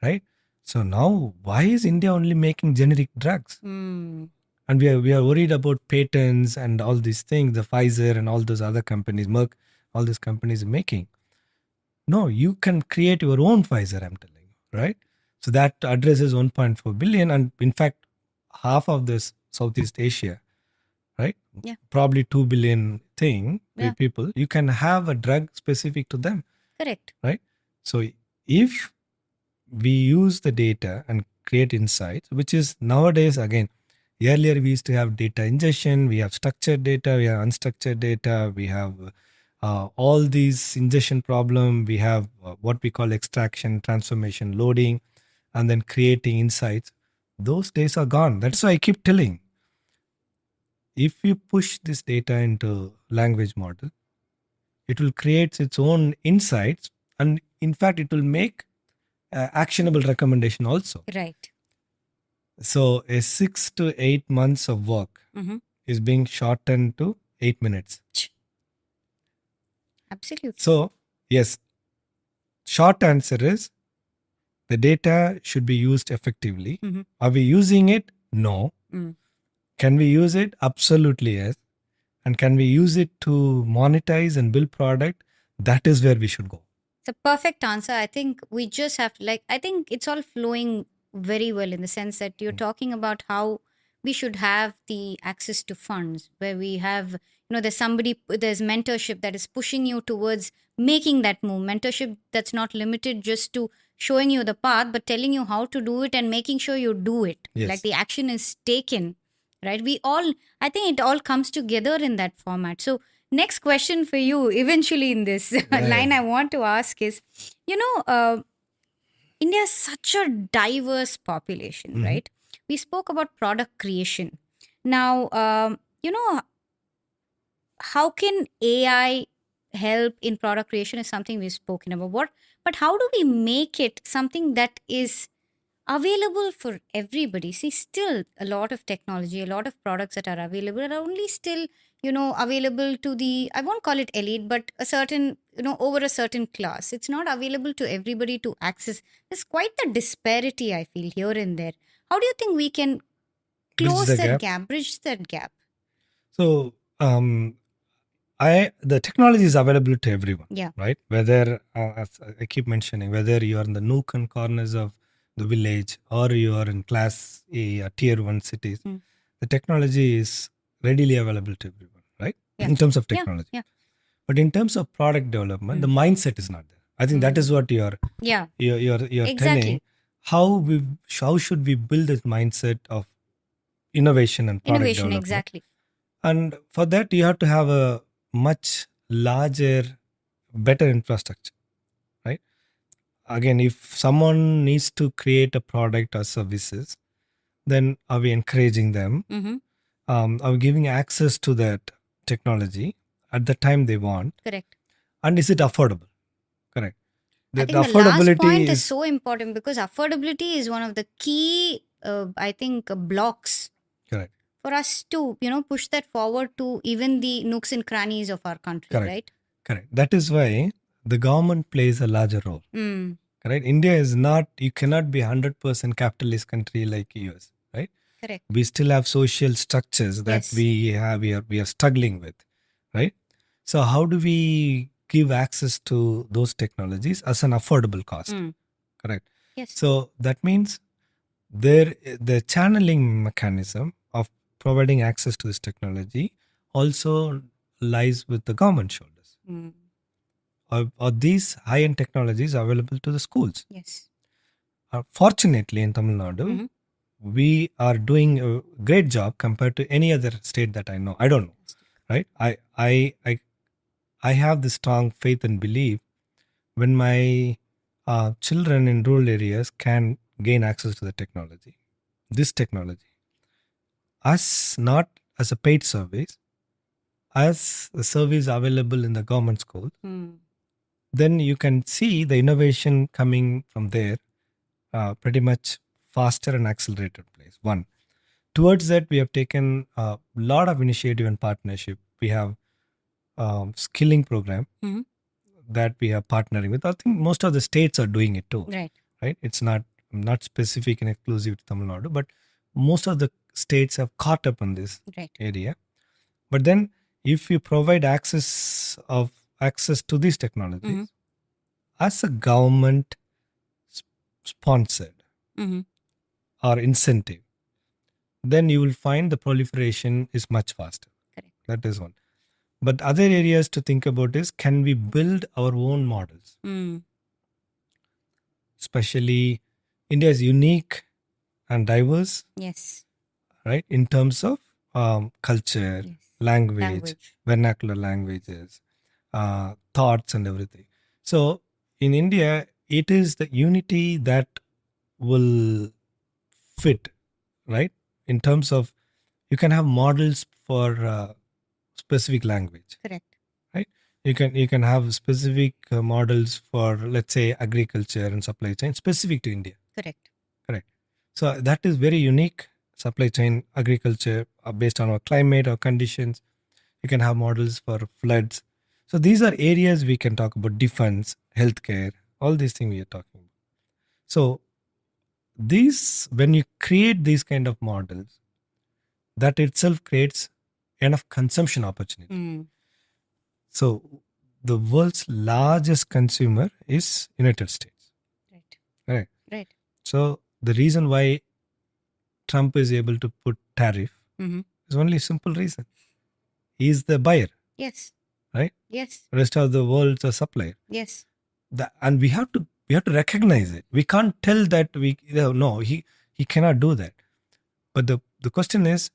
right? So now, why is India only making generic drugs? And we are worried about patents and all these things, the Pfizer and all those other companies, Merck, all these companies are making. No, you can create your own Pfizer, I'm telling you, right? So that addresses 1.4 billion, and in fact, half of this Southeast Asia, right? Yeah. Probably 2 billion people, you can have a drug specific to them. Correct. Right? So if we use the data and create insights, which is nowadays, again, earlier we used to have data ingestion, we have structured data, we have unstructured data, we have all these ingestion problem, we have what we call extraction, transformation, loading, and then creating insights. Those days are gone. That's why I keep telling, if you push this data into language model, it will create its own insights And in fact, it will make actionable recommendation also. Right. So a 6 to 8 months of work is being shortened to 8 minutes. Absolutely. So yes, short answer is the data should be used effectively. Are we using it? No. Can we use it? Absolutely yes. And can we use it to monetize and build product? That is where we should go. It's a perfect answer. I think we just have to, I think it's all flowing very well in the sense that you're talking about how we should have the access to funds where we have, there's mentorship that is pushing you towards making that move. Mentorship that's not limited just to showing you the path, but telling you how to do it and making sure you do it. Yes. Like the action is taken, right? I think it all comes together in that format. So, next question for you, eventually in this line, I want to ask is, India is such a diverse population, right? We spoke about product creation. Now, how can AI help in product creation is something we've spoken about. But how do we make it something that is available for everybody? See, still a lot of technology, a lot of products that are available are only still, available to the, I won't call it elite, but a certain, over a certain class. It's not available to everybody to access. There's quite the disparity, I feel, here and there. How do you think we can close bridge that gap? So, the technology is available to everyone, right? Whether, as I keep mentioning, whether you are in the nook and corners of the village or you are in class A or tier 1 cities, the technology is readily available to everyone, right? In terms of technology. But in terms of product development, the mindset is not there. I think that is what you're exactly telling. How should we build this mindset of innovation and product development? Exactly. And for that, you have to have a much larger, better infrastructure, right? Again, if someone needs to create a product or services, then are we encouraging them? Are we giving access to that technology at the time they want? Correct. And is it affordable? Correct. I think the last point is so important because affordability is one of the key, blocks. Correct. For us to, push that forward to even the nooks and crannies of our country, right? Correct. That is why the government plays a larger role. Correct. India is not, you cannot be 100% capitalist country like US, right? Correct. We still have social structures that we are struggling with, right? So how do we give access to those technologies as an affordable cost? Correct. Yes. So that means the channeling mechanism of providing access to this technology also lies with the government shoulders. Are these high-end technologies available to the schools? Yes. Fortunately, in Tamil Nadu, we are doing a great job compared to any other state that I know. I don't know, right? I have this strong faith and belief when my children in rural areas can gain access to the technology, this technology, as not as a paid service, as a service available in the government school, then you can see the innovation coming from there pretty much faster and accelerated place. One. Towards that, we have taken a lot of initiative and partnership. We have skilling program that we are partnering with. I think most of the states are doing it too. Right? It's not specific and exclusive to Tamil Nadu, but most of the states have caught up on this area. But then, if you provide access to these technologies as a government sponsored or incentive, then you will find the proliferation is much faster. Correct. That is one. But other areas to think about is, can we build our own models? Especially, India is unique and diverse. Yes. Right? In terms of culture, language, vernacular languages, thoughts and everything. So, in India, it is the unity that will fit, right? In terms of, you can have models for specific language. Correct. Right? You can have specific models for, let's say, agriculture and supply chain specific to India. Correct. Correct. So that is very unique. Supply chain, agriculture, based on our climate or conditions. You can have models for floods. So these are areas we can talk about: defense, healthcare, all these things we are talking about. So these, when you create these kind of models, that itself creates enough consumption opportunity. Mm. So the world's largest consumer is United States. Right. Right. Right. So the reason why Trump is able to put tariff is only a simple reason. He is the buyer, Yes. right? Yes. Rest of the world's a supplier. Yes. And we have to recognize it. We can't tell that he cannot do that. But the question is,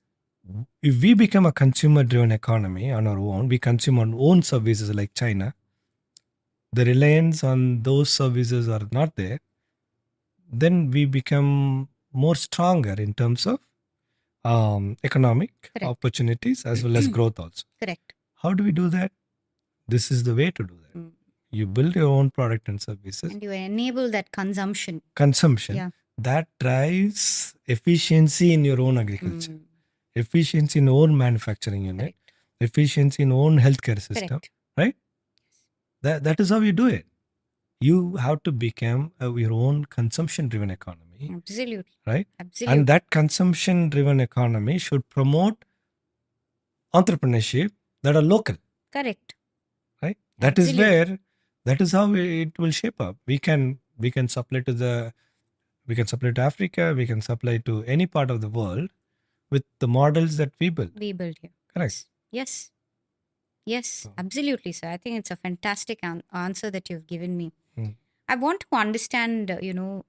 if we become a consumer driven economy on our own, we consume our own services like China, the reliance on those services are not there, then we become more stronger in terms of economic Correct. opportunities as well as growth also. Correct. How do we do that? This is the way to do that. You build your own product and services. And you enable that consumption. Consumption. That drives efficiency in your own agriculture, efficiency in your own manufacturing unit, efficiency in your own healthcare system. Right? That is how you do it. You have to become your own consumption-driven economy. Absolutely. Right? Absolutely. And that consumption-driven economy should promote entrepreneurship that are local. Correct. Right? That is where, that is how it will shape up. We can supply to Africa, we can supply to any part of the world with the models that we build. We build here. Correct. Yes. Yes, absolutely, sir. I think it's a fantastic answer that you've given me. I want to understand, you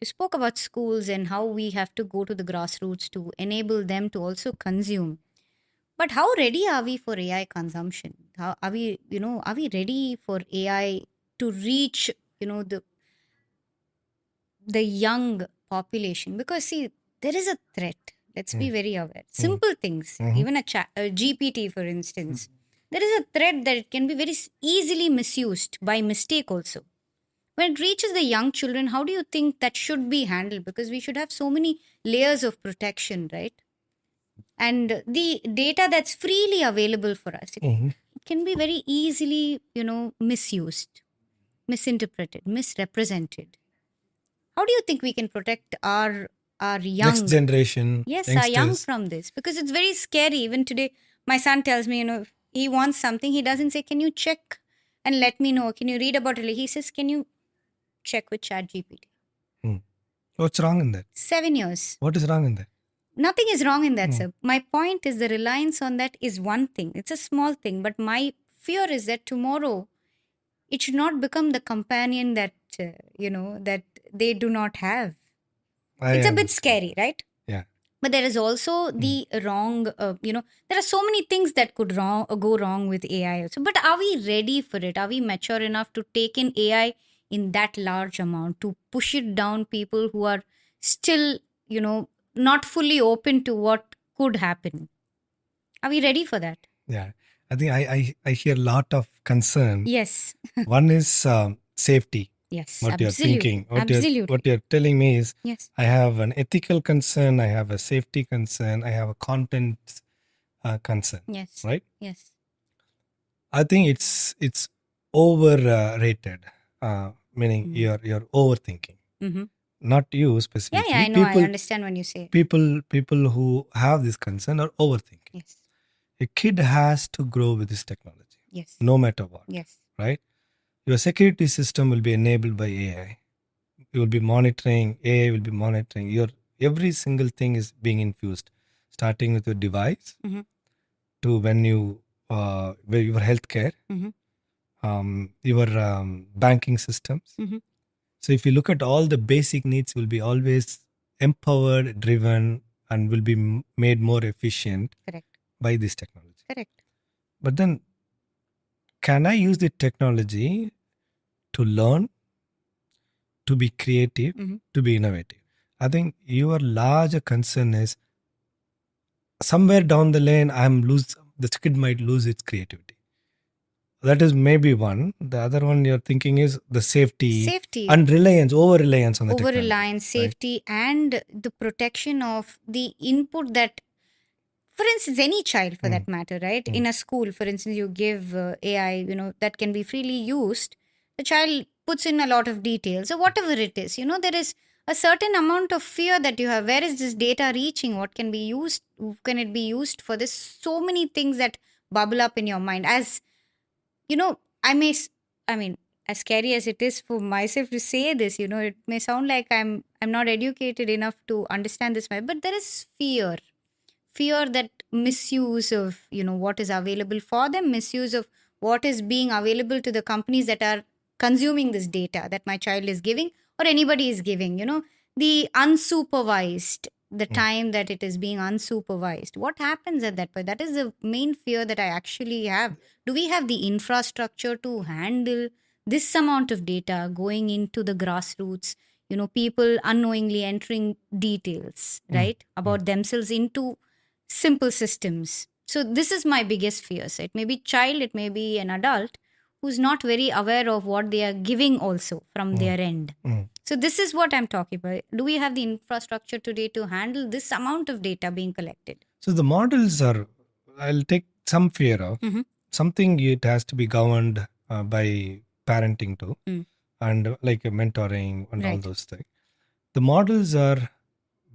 spoke about schools and how we have to go to the grassroots to enable them to also consume. But how ready are we for AI consumption? How are we, are we ready for AI to reach, the young population? Because see, there is a threat. Let's be very aware. Simple things, even a GPT, for instance. There is a threat that it can be very easily misused by mistake also. When it reaches the young children, how do you think that should be handled? Because we should have so many layers of protection, right? And the data that's freely available for us, it can be very easily, misused, misinterpreted, misrepresented. How do you think we can protect our young next generation? Yes, youngsters. our young from this, because it's very scary. Even today, my son tells me, if he wants something, he doesn't say, "Can you check and let me know? Can you read about it?" He says, "Can you check with ChatGPT?" What's wrong in that? 7 years. What is wrong in that? Nothing is wrong in that, sir. My point is the reliance on that is one thing. It's a small thing, but my fear is that tomorrow it should not become the companion that that they do not have. It's a bit scary, right? Yeah. But there is also the wrong, there are so many things that could go wrong with AI also. But are we ready for it? Are we mature enough to take in AI in that large amount, to push it down people who are still, not fully open to what could happen? Are we ready for that? Yeah. I think I hear a lot of concern. Yes. One is safety. Yes, What you're thinking, absolutely. what you're telling me is, yes, I have an ethical concern, I have a safety concern, I have a content concern. yes, right? Yes. I think it's overrated. Meaning you're overthinking. Not you specifically. Yeah, I know. I understand when you say people who have this concern are overthinking. Yes. A kid has to grow with this technology. Yes. No matter what. Yes. Right? Your security system will be enabled by AI. You will be monitoring, AI will be monitoring. Every single thing is being infused, starting with your device to when you, your healthcare, your banking systems. So if you look at all the basic needs, will be always empowered, driven, and will be made more efficient. Correct. By this technology. Correct. But then, can I use the technology to learn, to be creative, to be innovative? I think your larger concern is somewhere down the lane, the kid might lose its creativity. that is maybe one. The other one you're thinking is the safety and over reliance on the over technology. reliance, safety, and the protection of the input that, for instance, any child for that matter, right? In a school, for instance, you give AI, that can be freely used. The child puts in a lot of details, or whatever it is. There is a certain amount of fear that you have. Where is this data reaching? What can be used? Can it be used for this? So many things that bubble up in your mind. As I mean, as scary as it is for myself to say this, it may sound like I'm not educated enough to understand this, but there is fear that misuse of what is available for them, misuse of what is being available to the companies that are consuming this data that my child is giving or anybody is giving, the unsupervised, the time that it is being unsupervised. What happens at that point? That is the main fear that I actually have. Do we have the infrastructure to handle this amount of data going into the grassroots, people unknowingly entering details, right, about themselves into simple systems? So this is my biggest fear. So it may be child, it may be an adult who's not very aware of what they are giving also from their end. So this is what I'm talking about. Do we have the infrastructure today to handle this amount of data being collected? So the models are, I'll take some fear of something. It has to be governed by parenting too, and like mentoring and all those things. The models are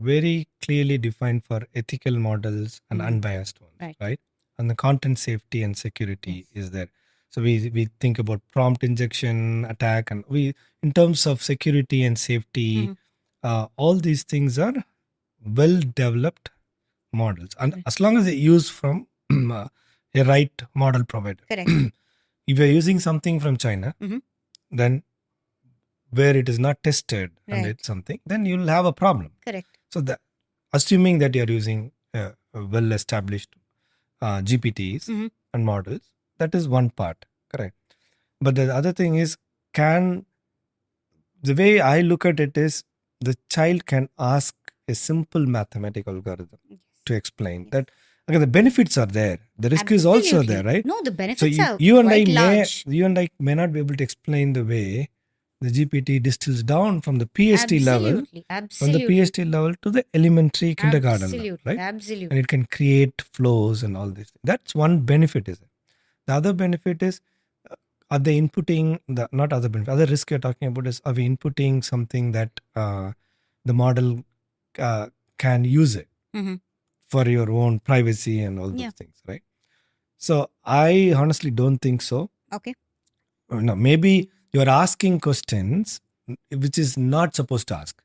very clearly defined for ethical models and unbiased ones, right? And the content safety and security is there. So we think about prompt injection, attack, and we, in terms of security and safety, all these things are well developed models, and as long as they use from a right model provider. Correct. If you're using something from China, then where it is not tested and it's something, then you'll have a problem. Correct. So assuming that you're using well established GPTs and models, that is one part, correct. But the other thing is, the way I look at it is, the child can ask a simple mathematical algorithm to explain that. Okay, the benefits are there. The risk is also there, right? No, the benefits are you and quite I large. you and I may not be able to explain the way the GPT distills down from the PhD level, from the PhD level to the elementary kindergarten level, right? Absolutely. And it can create flows and all this. That's one benefit, is it? The other benefit is, are they inputting other risk you're talking about is, are we inputting something that the model can use it for your own privacy and all those things, right? So I honestly don't think so. Okay. No, maybe you're asking questions which is not supposed to ask,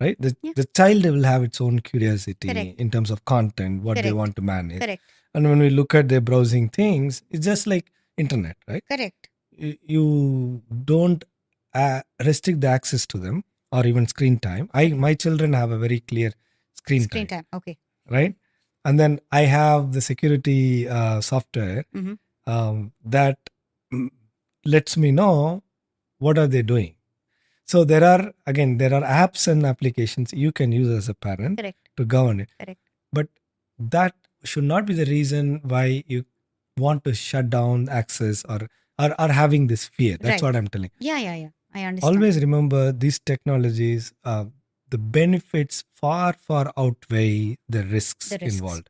right? The child will have its own curiosity in terms of content, what they want to manage. Correct. And when we look at their browsing things, it's just like internet, right? Correct. You don't restrict the access to them or even screen time. My children have a very clear screen time. Okay. Right? And then I have the security software that lets me know what are they doing. So there are apps and applications you can use as a parent to govern it. Correct. But that should not be the reason why you want to shut down access or having this fear. That's what I'm telling. Yeah. I understand. Always remember, these technologies, the benefits far outweigh the risks involved.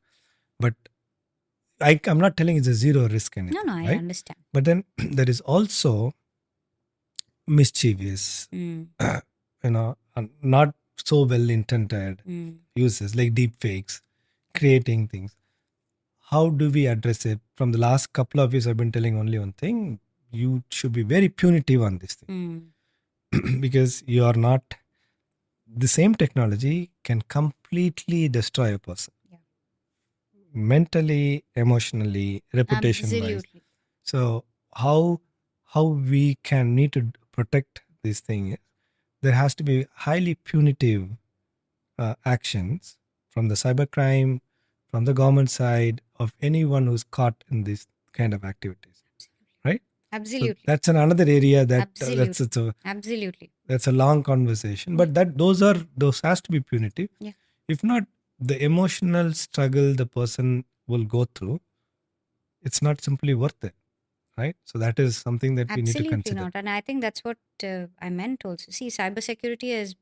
But I'm not telling it's a zero risk anything. No, right? I understand. But then there is also mischievous, not so well intended uses like deep fakes, creating things. How do we address it? From the last couple of years, I've been telling only one thing: you should be very punitive on this thing. Because you are not, the same technology can completely destroy a person. Mentally, emotionally, reputation wise. So how we can need to protect this thing is, there has to be highly punitive actions from the cybercrime, from the government side, of anyone who's caught in this kind of activities. Right? Absolutely. So that's another area that Absolutely. That's a long conversation, but those has to be punitive. Yeah. If not, the emotional struggle the person will go through, it's not simply worth it. right? So that is something that we need to Absolutely consider. not. And I think that's what I meant also. See, cybersecurity has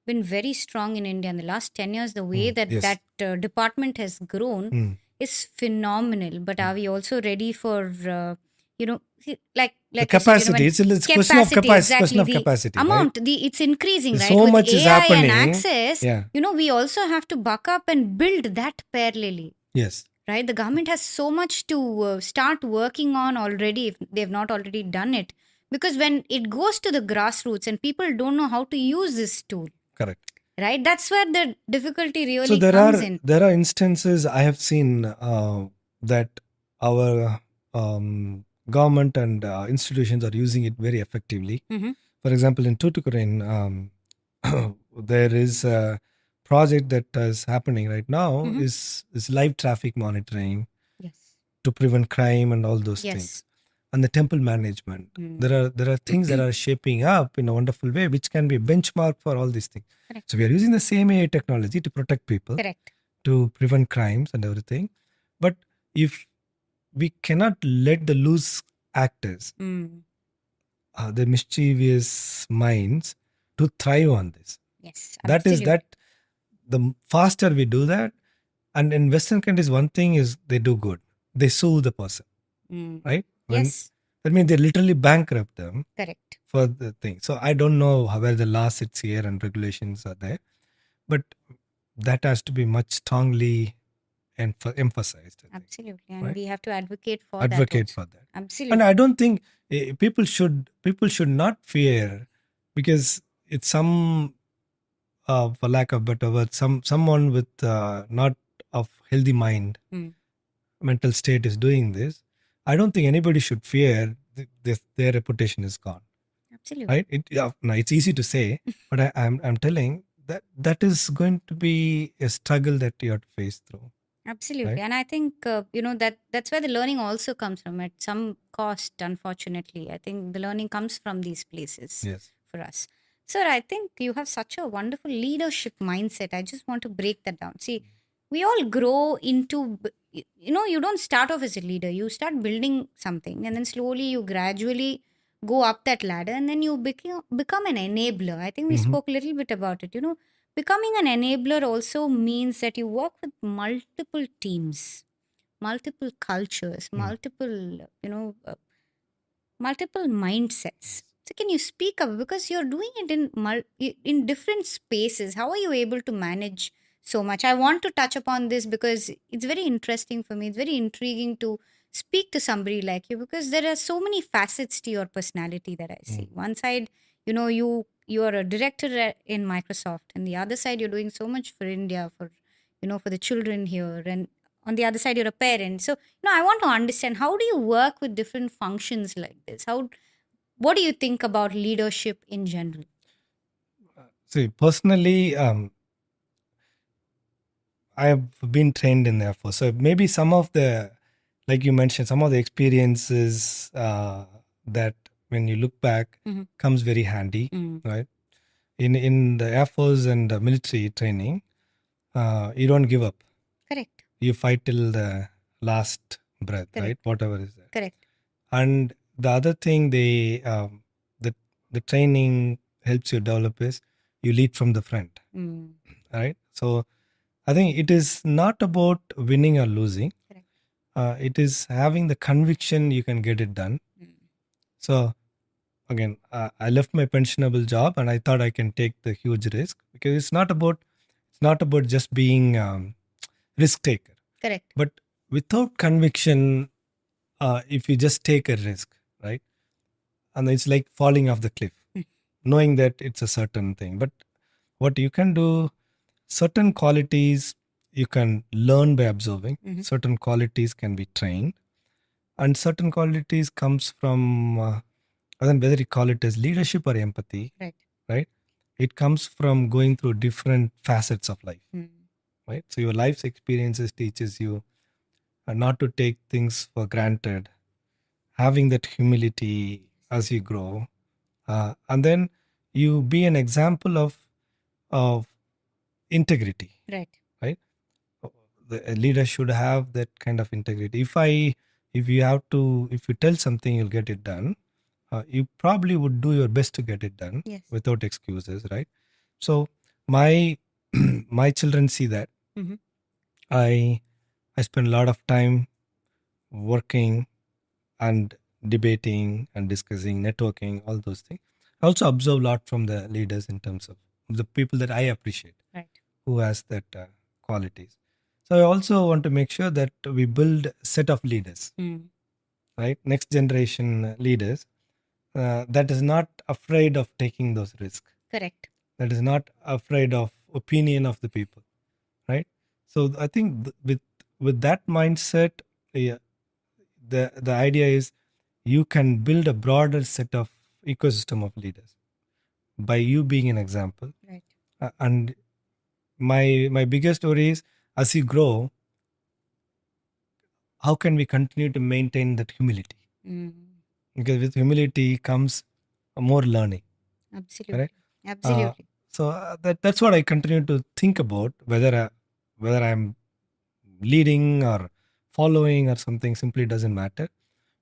been very strong in India in the last 10 years. The way that Yes. department has grown is phenomenal. But are we also ready for, like The you said, capacity. It's a question of capacity, capacity. exactly. Question of The capacity, right? amount, it's increasing, There's right? so With much is AI and happening. access, Yeah. we also have to buck up and build that parallelly. Yes. Right? The government has so much to start working on already if they've not already done it. Because when it goes to the grassroots and people don't know how to use this tool, Correct. right? That's where the difficulty really So comes in. there are instances I have seen that our government and institutions are using it very effectively. Mhm. For example, in Tuticorin, there is a project that is happening right now is live traffic monitoring Yes. to prevent crime and all those Yes. things, and the temple management. There are things that are shaping up in a wonderful way, which can be a benchmark for all these things. Correct. So we are using the same AI technology to protect people, Correct. to prevent crimes and everything. But if we cannot let the loose actors, the mischievous minds, to thrive on this. Yes. That is that. The faster we do that, and in Western countries, one thing is they do good. They sue the person, right? Yes. That means they literally bankrupt them. Correct. For the thing. So I don't know where the law sits here and regulations are there, but that has to be much strongly emphasized. Absolutely. And right? we have to advocate for that. Absolutely. And I don't think people should not fear, because it's some, for lack of better word, someone with not of healthy mind, mental state is doing this. I don't think anybody should fear their reputation is gone. Absolutely. Right? No, it's easy to say, but I'm telling that is going to be a struggle that you have to face through. Absolutely. Right? And I think, that's where the learning also comes from at some cost, unfortunately. I think the learning comes from these places Yes. for us. Sir, I think you have such a wonderful leadership mindset. I just want to break that down. See, we all grow into, you don't start off as a leader. You start building something and then slowly you gradually go up that ladder and then you become an enabler. I think we spoke a little bit about it. Becoming an enabler also means that you work with multiple teams, multiple cultures, multiple mindsets. So can you speak up, because you're doing it in different spaces? How are you able to manage so much? I want to touch upon this because it's very interesting for me. It's very intriguing to speak to somebody like you, because there are so many facets to your personality that I see. One side, you are a director in Microsoft, and the other side you're doing so much for India, for the children here, and on the other side you're a parent. So I want to understand, how do you work with different functions like this? What do you think about leadership in general? See, personally, I have been trained in the Air Force, so maybe some of the, like you mentioned, some of the experiences that when you look back comes very handy, right? In the Air Force and the military training, you don't give up. Correct. You fight till the last breath, right? Whatever is there. Correct. And the other thing the training helps you develop is you lead from the front, right? So I think it is not about winning or losing. It is having the conviction you can get it done. So again, I left my pensionable job and I thought I can take the huge risk, because it's not about just being risk taker. Correct. But without conviction, if you just take a risk, right, and it's like falling off the cliff, knowing that it's a certain thing. But what you can do, certain qualities you can learn by observing. Certain qualities can be trained, and certain qualities comes from whether you call it as leadership or empathy, right? It comes from going through different facets of life, right? So your life's experiences teaches you not to take things for granted, having that humility as you grow, and then you be an example of integrity, Right. right? A leader should have that kind of integrity. If I if you tell something you'll get it done, you probably would do your best to get it done Yes. without excuses, right? So my my children see that. Mm-hmm. I spend a lot of time working and debating and discussing, networking, all those things. I also observe a lot from the leaders in terms of the people that I appreciate, Right. who has that qualities. So I also want to make sure that we build a set of leaders, right? Next generation leaders that is not afraid of taking those risks. Correct. That is not afraid of opinion of the people, right? So I think with that mindset, yeah, the idea is you can build a broader set of ecosystem of leaders by you being an example. Right. And my biggest worry is, as you grow, how can we continue to maintain that humility? Because with humility comes more learning. Absolutely. Correct? Absolutely. So that's what I continue to think about, whether I'm leading or following or something, simply doesn't matter.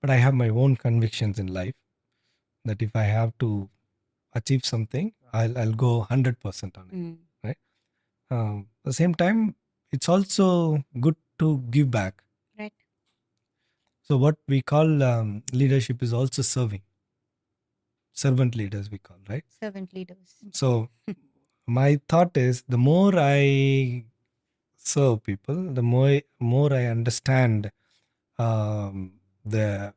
But I have my own convictions in life that if I have to achieve something, I'll go 100% on it. Right? At the same time, it's also good to give back. Right. So what we call leadership is also serving. Servant leaders we call, right? Servant leaders. So my thought is, the more I serve people, the more I understand the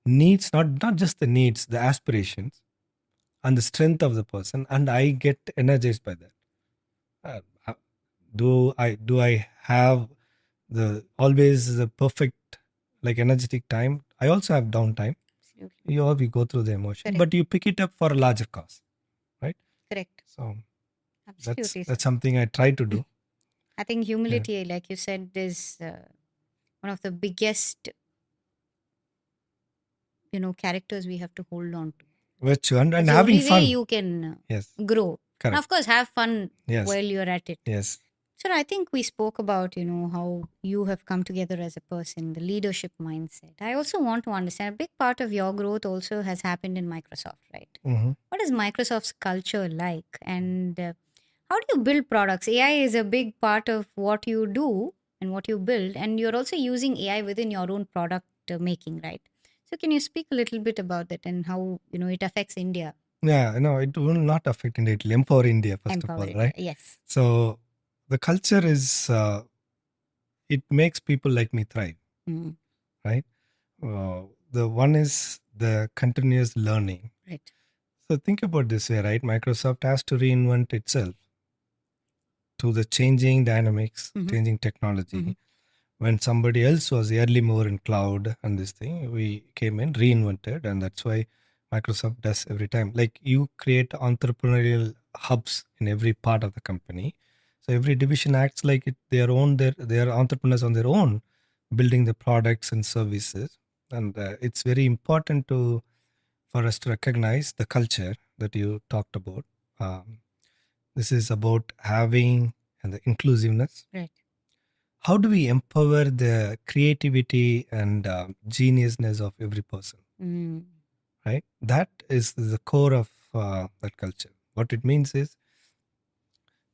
needs, not just the needs, the aspirations and the strength of the person, and I get energized by that. Do I have the always the perfect, like, energetic time? I also have downtime. Absolutely. We go through the emotion, Correct. but you pick it up for a larger cause, right? Correct. So Absolutely. that's something I try to do. I think humility, like you said, is one of the biggest, characters we have to hold on to. Virtue and That's the having only fun. way you can Yes. grow. And Correct. of course, have fun Yes. while you're at it. Yes. So I think we spoke about, how you have come together as a person, the leadership mindset. I also want to understand a big part of your growth also has happened in Microsoft, right? Mm-hmm. What is Microsoft's culture like? And how do you build products? AI is a big part of what you do and what you build. And you're also using AI within your own product making, right? So can you speak a little bit about that and how, it affects India? Yeah, no, it will not affect India. It will empower India, first of all, India, right? yes. So the culture is, it makes people like me thrive, right? The one is the continuous learning. Right. So think about this way, right? Microsoft has to reinvent itself to the changing dynamics, changing technology. When somebody else was early mover in cloud and this thing, we came in, reinvented, and that's why Microsoft does every time. Like, you create entrepreneurial hubs in every part of the company. So every division acts like they are entrepreneurs on their own, building the products and services. And it's very important for us to recognize the culture that you talked about. This is about having and the inclusiveness. Right. How do we empower the creativity and geniusness of every person? Right? That is the core of that culture. What it means is,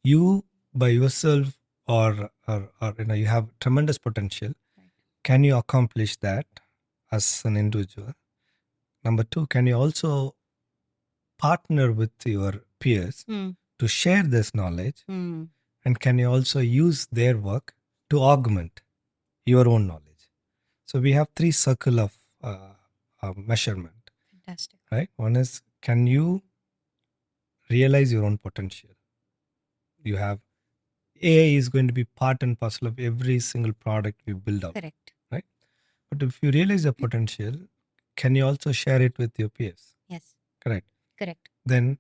you by yourself, or you have tremendous potential. Right. Can you accomplish that as an individual? Number two, can you also partner with your peers to share this knowledge? And can you also use their work to augment your own knowledge? So we have three circle of measurement. Fantastic. Right? One is, can you realize your own potential? You have AI is going to be part and parcel of every single product we build out. Correct. Right? But if you realize the potential, can you also share it with your peers? Yes. Correct. Correct. Then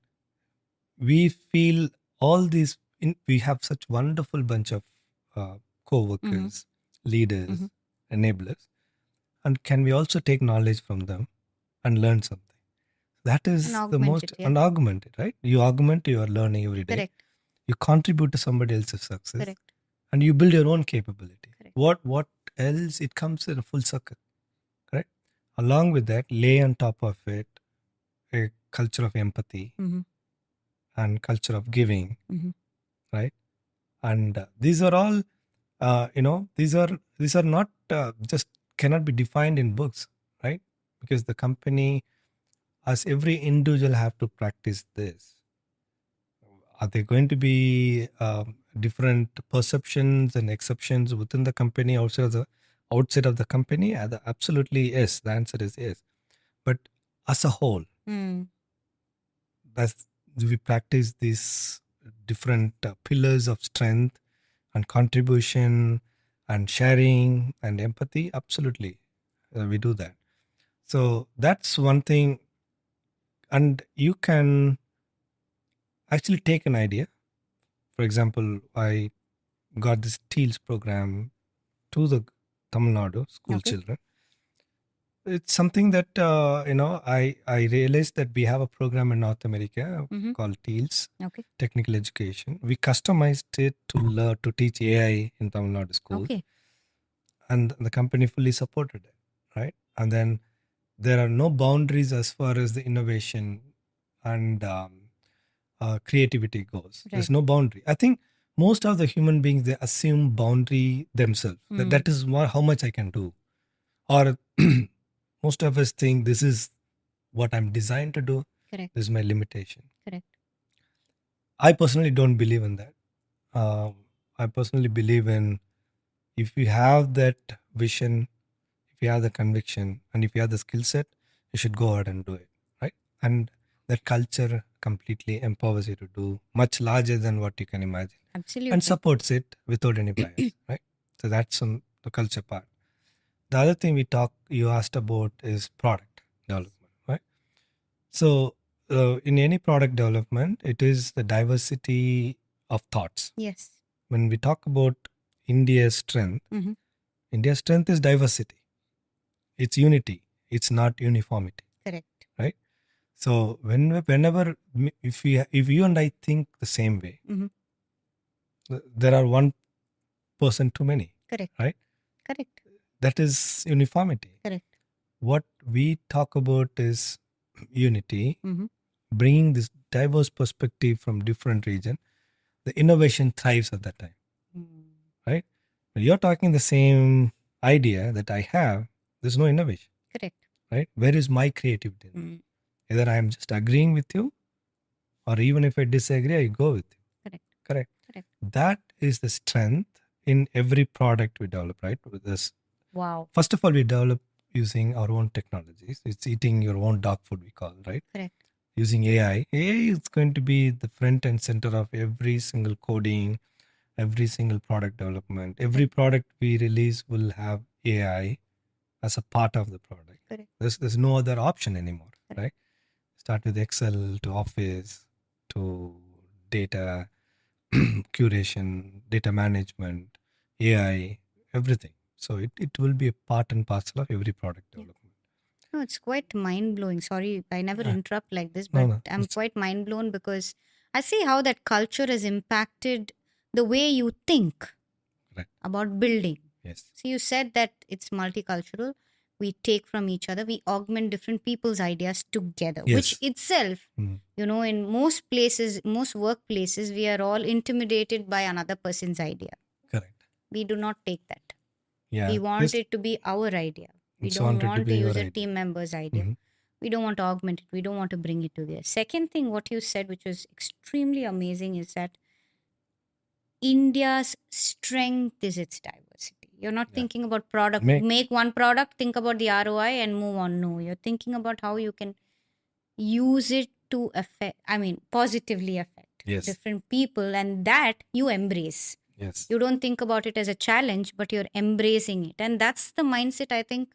we feel all these, we have such wonderful bunch of co-workers, leaders, enablers. And can we also take knowledge from them and learn something? That is the most, and augment it, right? You augment your learning every day. Correct. You contribute to somebody else's success. Correct. And you build your own capability. Correct. What else? It comes in a full circle. Along with that, lay on top of it a culture of empathy and culture of giving, right? And these are all, these are not just cannot be defined in books, right? Because the company, as every individual, have to practice this. Are there going to be different perceptions and exceptions within the company, outside of the company? Absolutely yes. The answer is yes. But as a whole, that's, we practice these different pillars of strength and contribution and sharing and empathy. Absolutely, we do that. So that's one thing. And you can actually take an idea. For example, I got this TEALS program to the Tamil Nadu school children. It's something that I realized that we have a program in North America called TEALS, Technical Education. We customized it to teach AI in Tamil Nadu schools, and the company fully supported it, right? And then there are no boundaries as far as the innovation and creativity goes. There's no boundary. I think most of the human beings, they assume boundary themselves. That is how much I can do, or most of us think this is what I'm designed to do. Correct. This is my limitation. Correct. I personally don't believe in that. I personally believe in, if you have that vision, if you have the conviction, and if you have the skill set, you should go ahead and do it, right? And that culture completely empowers you to do much larger than what you can imagine. Absolutely. And supports it without any bias, right? So that's the culture part. The other thing you asked about is product development, right? So in any product development, it is the diversity of thoughts. Yes. When we talk about India's strength, India's strength is diversity. It's unity. It's not uniformity. Correct. Right? So whenever, if you and I think the same way, there are one person too many. Correct. Right? Correct. That is uniformity. Correct. What we talk about is unity, bringing this diverse perspective from different region. The innovation thrives at that time, right? When you're talking the same idea that I have, there's no innovation. Correct. Right? Where is my creativity? Either I am just agreeing with you, or even if I disagree, I go with you. Correct. Correct. Correct. That is the strength in every product we develop, right? With this. Wow. First of all, we develop using our own technologies. It's eating your own dog food, we call, right? Correct. Using AI. AI is going to be the front and center of every single coding, every single product development. Every product we release will have AI as a part of the product. Correct. There's no other option anymore, right? Start with Excel to Office to data curation, data management, AI, everything. So it will be a part and parcel of every product development. No, it's quite mind blowing. Sorry, I never interrupt like this, but no, I'm quite mind blown because I see how that culture has impacted the way you think about building. Yes. So you said that it's multicultural. We take from each other. We augment different people's ideas together, which itself, in most places, most workplaces, we are all intimidated by another person's idea. Correct. We do not take that. Yeah. We want it to be our idea. We don't want to use a team member's idea. We don't want to augment it. We don't want to bring it together. Second thing, what you said, which was extremely amazing, is that India's strength is its diversity. You're not thinking about product. Make one product, think about the ROI and move on. No, you're thinking about how you can use it to positively affect different people, and that you embrace. Yes. You don't think about it as a challenge, but you're embracing it. And that's the mindset I think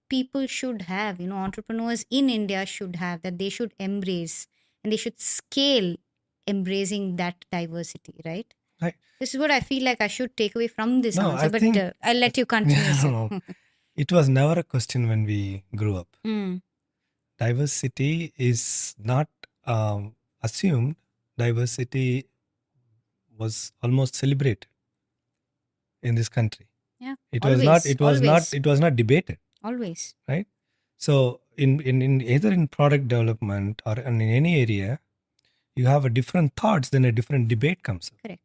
people should have, entrepreneurs in India should have, that they should embrace and they should scale embracing that diversity, right? Right. This is what I feel like I should take away from this answer, but I'll let you continue. No. It was never a question when we grew up. Diversity is not assumed. Diversity was almost celebrated in this country. Yeah. It was not debated. Always. Right? So in either in product development or in any area, you have a different thoughts, then a different debate comes up. Correct.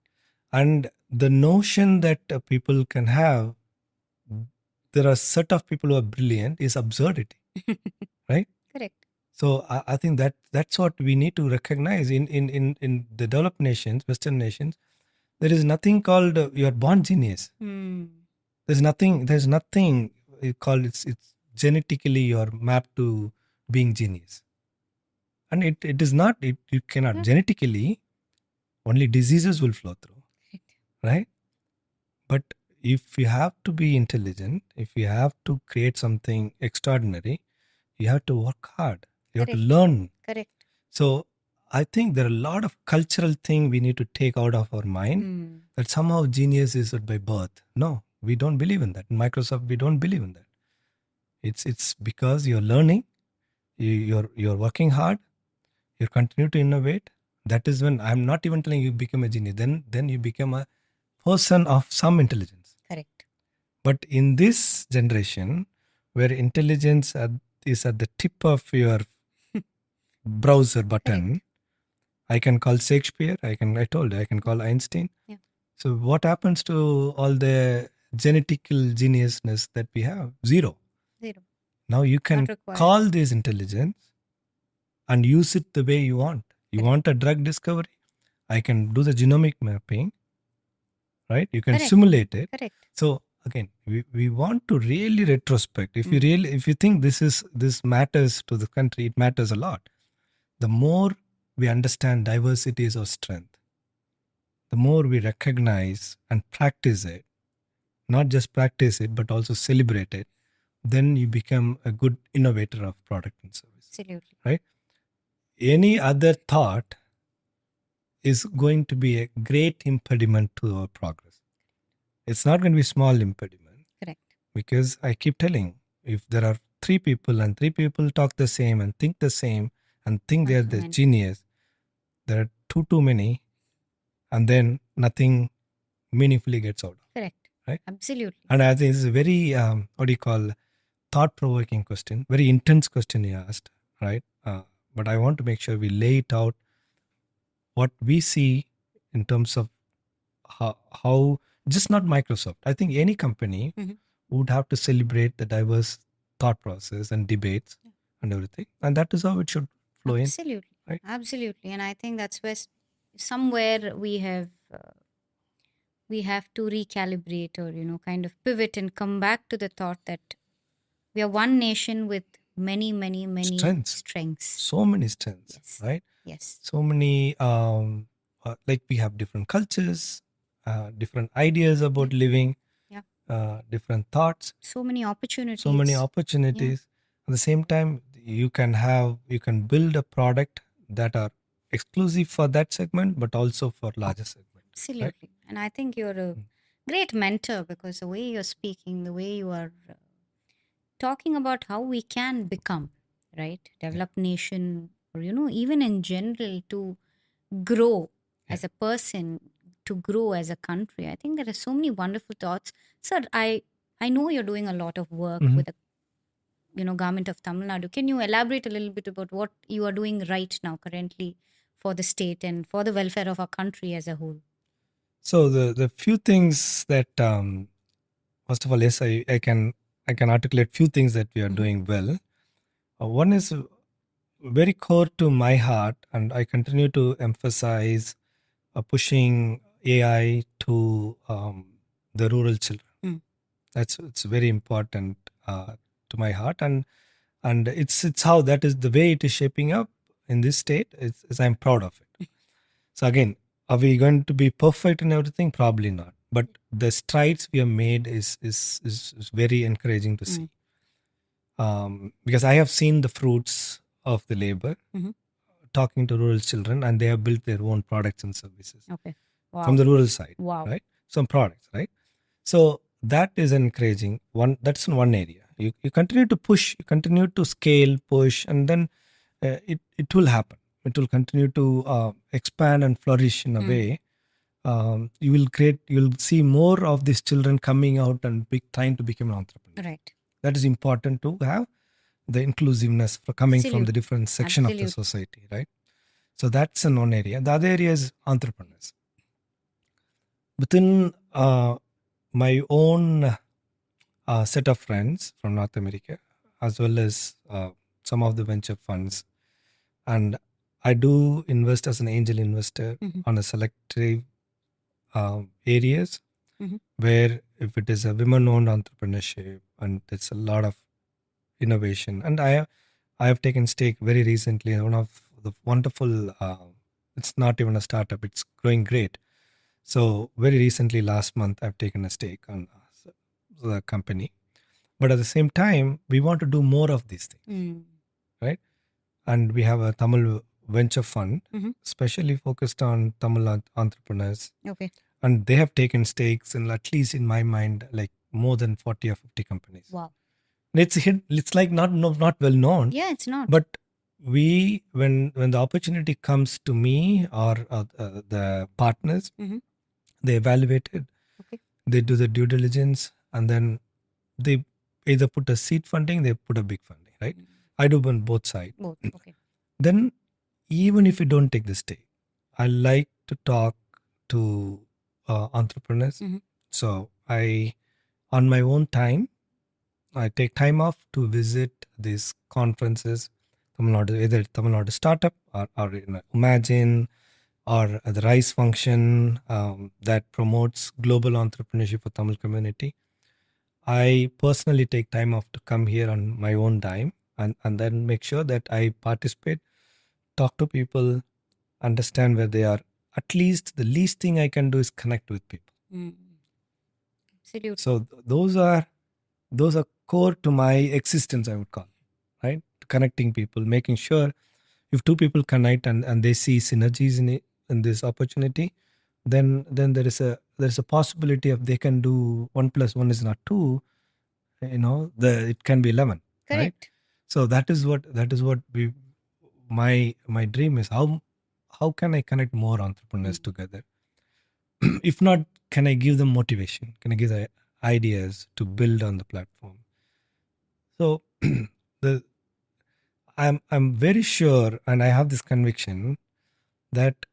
And the notion that people can have, there are set of people who are brilliant, is absurdity, right? Correct. So I think that's what we need to recognize in the developed nations, Western nations. There is nothing called you are born genius. There's nothing called it's genetically you're mapped to being genius. And it is not, you cannot genetically, only diseases will flow through, right? But if you have to be intelligent, if you have to create something extraordinary, you have to work hard. You have to learn. Correct. So I think there are a lot of cultural thing we need to take out of our mind that somehow genius is by birth. No, we don't believe in that. In Microsoft, we don't believe in that. It's because you're learning, you're working hard, you continue to innovate. That is when I'm not even telling you become a genius. Then you become a person of some intelligence. Correct. But in this generation, where intelligence is at the tip of your browser button, Correct. I can call Shakespeare. I can call Einstein. Yeah. So what happens to all the genetical geniusness that we have? Zero. Now you can call this intelligence and use it the way you want. You want a drug discovery? I can do the genomic mapping, right? You can simulate it. Correct. So again, we want to really retrospect. If you think this matters to the country, it matters a lot. The more we understand diversity is our strength, the more we recognize and practice it, not just practice it, but also celebrate it, then you become a good innovator of product and service. Absolutely. Right? Any other thought is going to be a great impediment to our progress. It's not going to be a small impediment. Correct. Because I keep telling, if there are three people and three people talk the same and think the same and think they're the genius, there are too many, and then nothing meaningfully gets out. Correct. Right? Absolutely. And I think this is a very, thought-provoking question, very intense question you asked, right? But I want to make sure we lay it out what we see in terms of how just not Microsoft. I think any company would have to celebrate the diverse thought process and debates and everything. And that is how it should flow in. Absolutely. Right? Absolutely. And I think that's where somewhere we have to recalibrate or, kind of pivot and come back to the thought that we are one nation with many strengths. So many strengths, yes. Right? Yes. So many, like we have different cultures, different ideas about living, different thoughts. So many opportunities. At the same time, you can build a product that are exclusive for that segment, but also for larger segment. Absolutely. Right? And I think you're a great mentor because the way you're speaking, the way you are talking about how we can become, right? Developed nation, or, even in general to grow as a person, to grow as a country. I think there are so many wonderful thoughts. Sir, I know you're doing a lot of work with the government of Tamil Nadu. Can you elaborate a little bit about what you are doing right now currently for the state and for the welfare of our country as a whole? So the few things that first of all, yes, I can articulate few things that we are doing well. One is very core to my heart, and I continue to emphasize pushing AI to the rural children. It's very important to my heart, and it's how that is the way it is shaping up in this state. I'm proud of it. So again, are we going to be perfect in everything? Probably not. But the strides we have made is very encouraging to see. Because I have seen the fruits of the labor, talking to rural children, and they have built their own products and services from the rural side. Right? Some products, right? So that is encouraging. That's in one area. You continue to push, you continue to scale, push, and then it will happen. It will continue to expand and flourish in a way. You will see more of these children coming out and trying to become an entrepreneur. Right. That is important to have. the inclusiveness for coming from the Absolutely. different section of the Absolutely. society, right? So that's in one area. The other area is entrepreneurs. Within my own set of friends from North America, as well as some of the venture funds, and I do invest as an angel investor on a selective areas where if it is a women-owned entrepreneurship and it's a lot of innovation, and I have taken stake very recently in one of the wonderful. It's not even a startup; it's growing great. So very recently, last month, I've taken a stake on the company. But at the same time, we want to do more of these things, right? And we have a Tamil venture fund, especially focused on Tamil entrepreneurs. Okay. And they have taken stakes in, at least in my mind, like more than 40 or 50 companies. Wow. It's like not well known. Yeah, it's not. But when the opportunity comes to me or the partners, they evaluate it. Okay. They do the due diligence, and then they either put a seed funding, they put a big funding, right? I do on both sides. Both. Okay. Then even if you don't take the stake, I like to talk to entrepreneurs. So I, on my own time, I take time off to visit these conferences, Tamil Nadu, either Tamil Nadu Startup or Imagine or the RISE function that promotes global entrepreneurship for Tamil community. I personally take time off to come here on my own time and then make sure that I participate, talk to people, understand where they are. At least the least thing I can do is connect with people. Absolutely. So those are core to my existence, I would call, right? Connecting people, making sure if two people connect and they see synergies in this opportunity, then there's a possibility of they can do 1 + 1 is not 2. It can be 11. Correct. Right? So that is what my dream is. How can I connect more entrepreneurs together? If not, can I give them motivation? Can I give the ideas to build on the platform? So I'm very sure, and I have this conviction that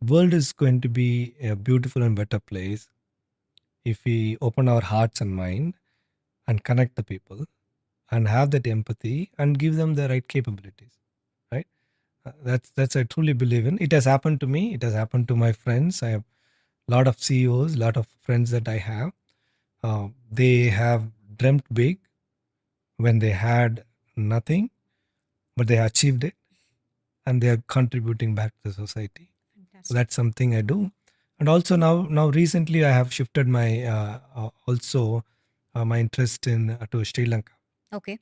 world is going to be a beautiful and better place if we open our hearts and mind and connect the people and have that empathy and give them the right capabilities, right? That's I truly believe in. It has happened to me. It has happened to my friends. I have a lot of CEOs, a lot of friends that I have. They have dreamt big when they had nothing, but they achieved it, and they are contributing back to the society. Fantastic. So that's something I do. And also now recently I have shifted my my interest in to Sri Lanka. Okay.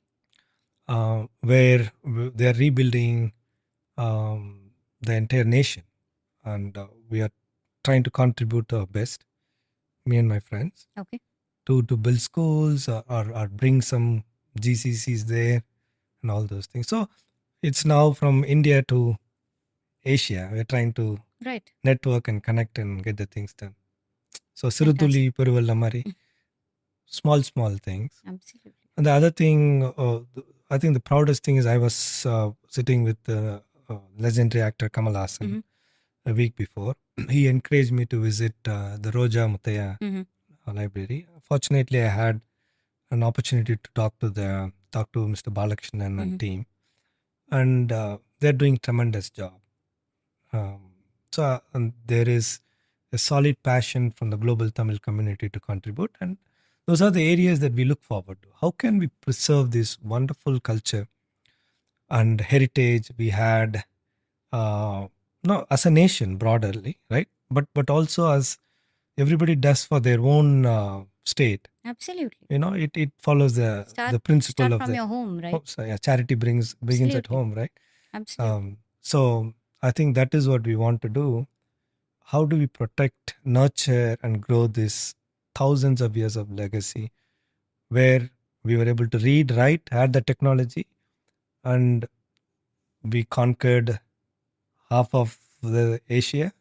Where they are rebuilding the entire nation, and we are trying to contribute our best, me and my friends, Okay. to build schools or bring some GCCs there and all those things. So it's now from India to Asia. We're trying to Right. network and connect and get the things done. So Sirutuli Peruvallamari, small things. Absolutely. And the other thing, I think the proudest thing is I was sitting with the legendary actor Kamal Hassan a week before. He encouraged me to visit the Roja Mutaya library. Fortunately, I had an opportunity to talk to Mr. Balakrishnan and team, and they're doing tremendous job. And there is a solid passion from the global Tamil community to contribute, and those are the areas that we look forward to. How can we preserve this wonderful culture and heritage we had, no, as a nation broadly, right? But also as everybody does for their own state. Absolutely. It follows the principle of from your home, right? charity begins at Absolutely. home, right? Absolutely. So I think that is what we want to do. How do we protect, nurture, and grow this thousands of years of legacy where we were able to read, write, had the technology, and we conquered half of the Asia,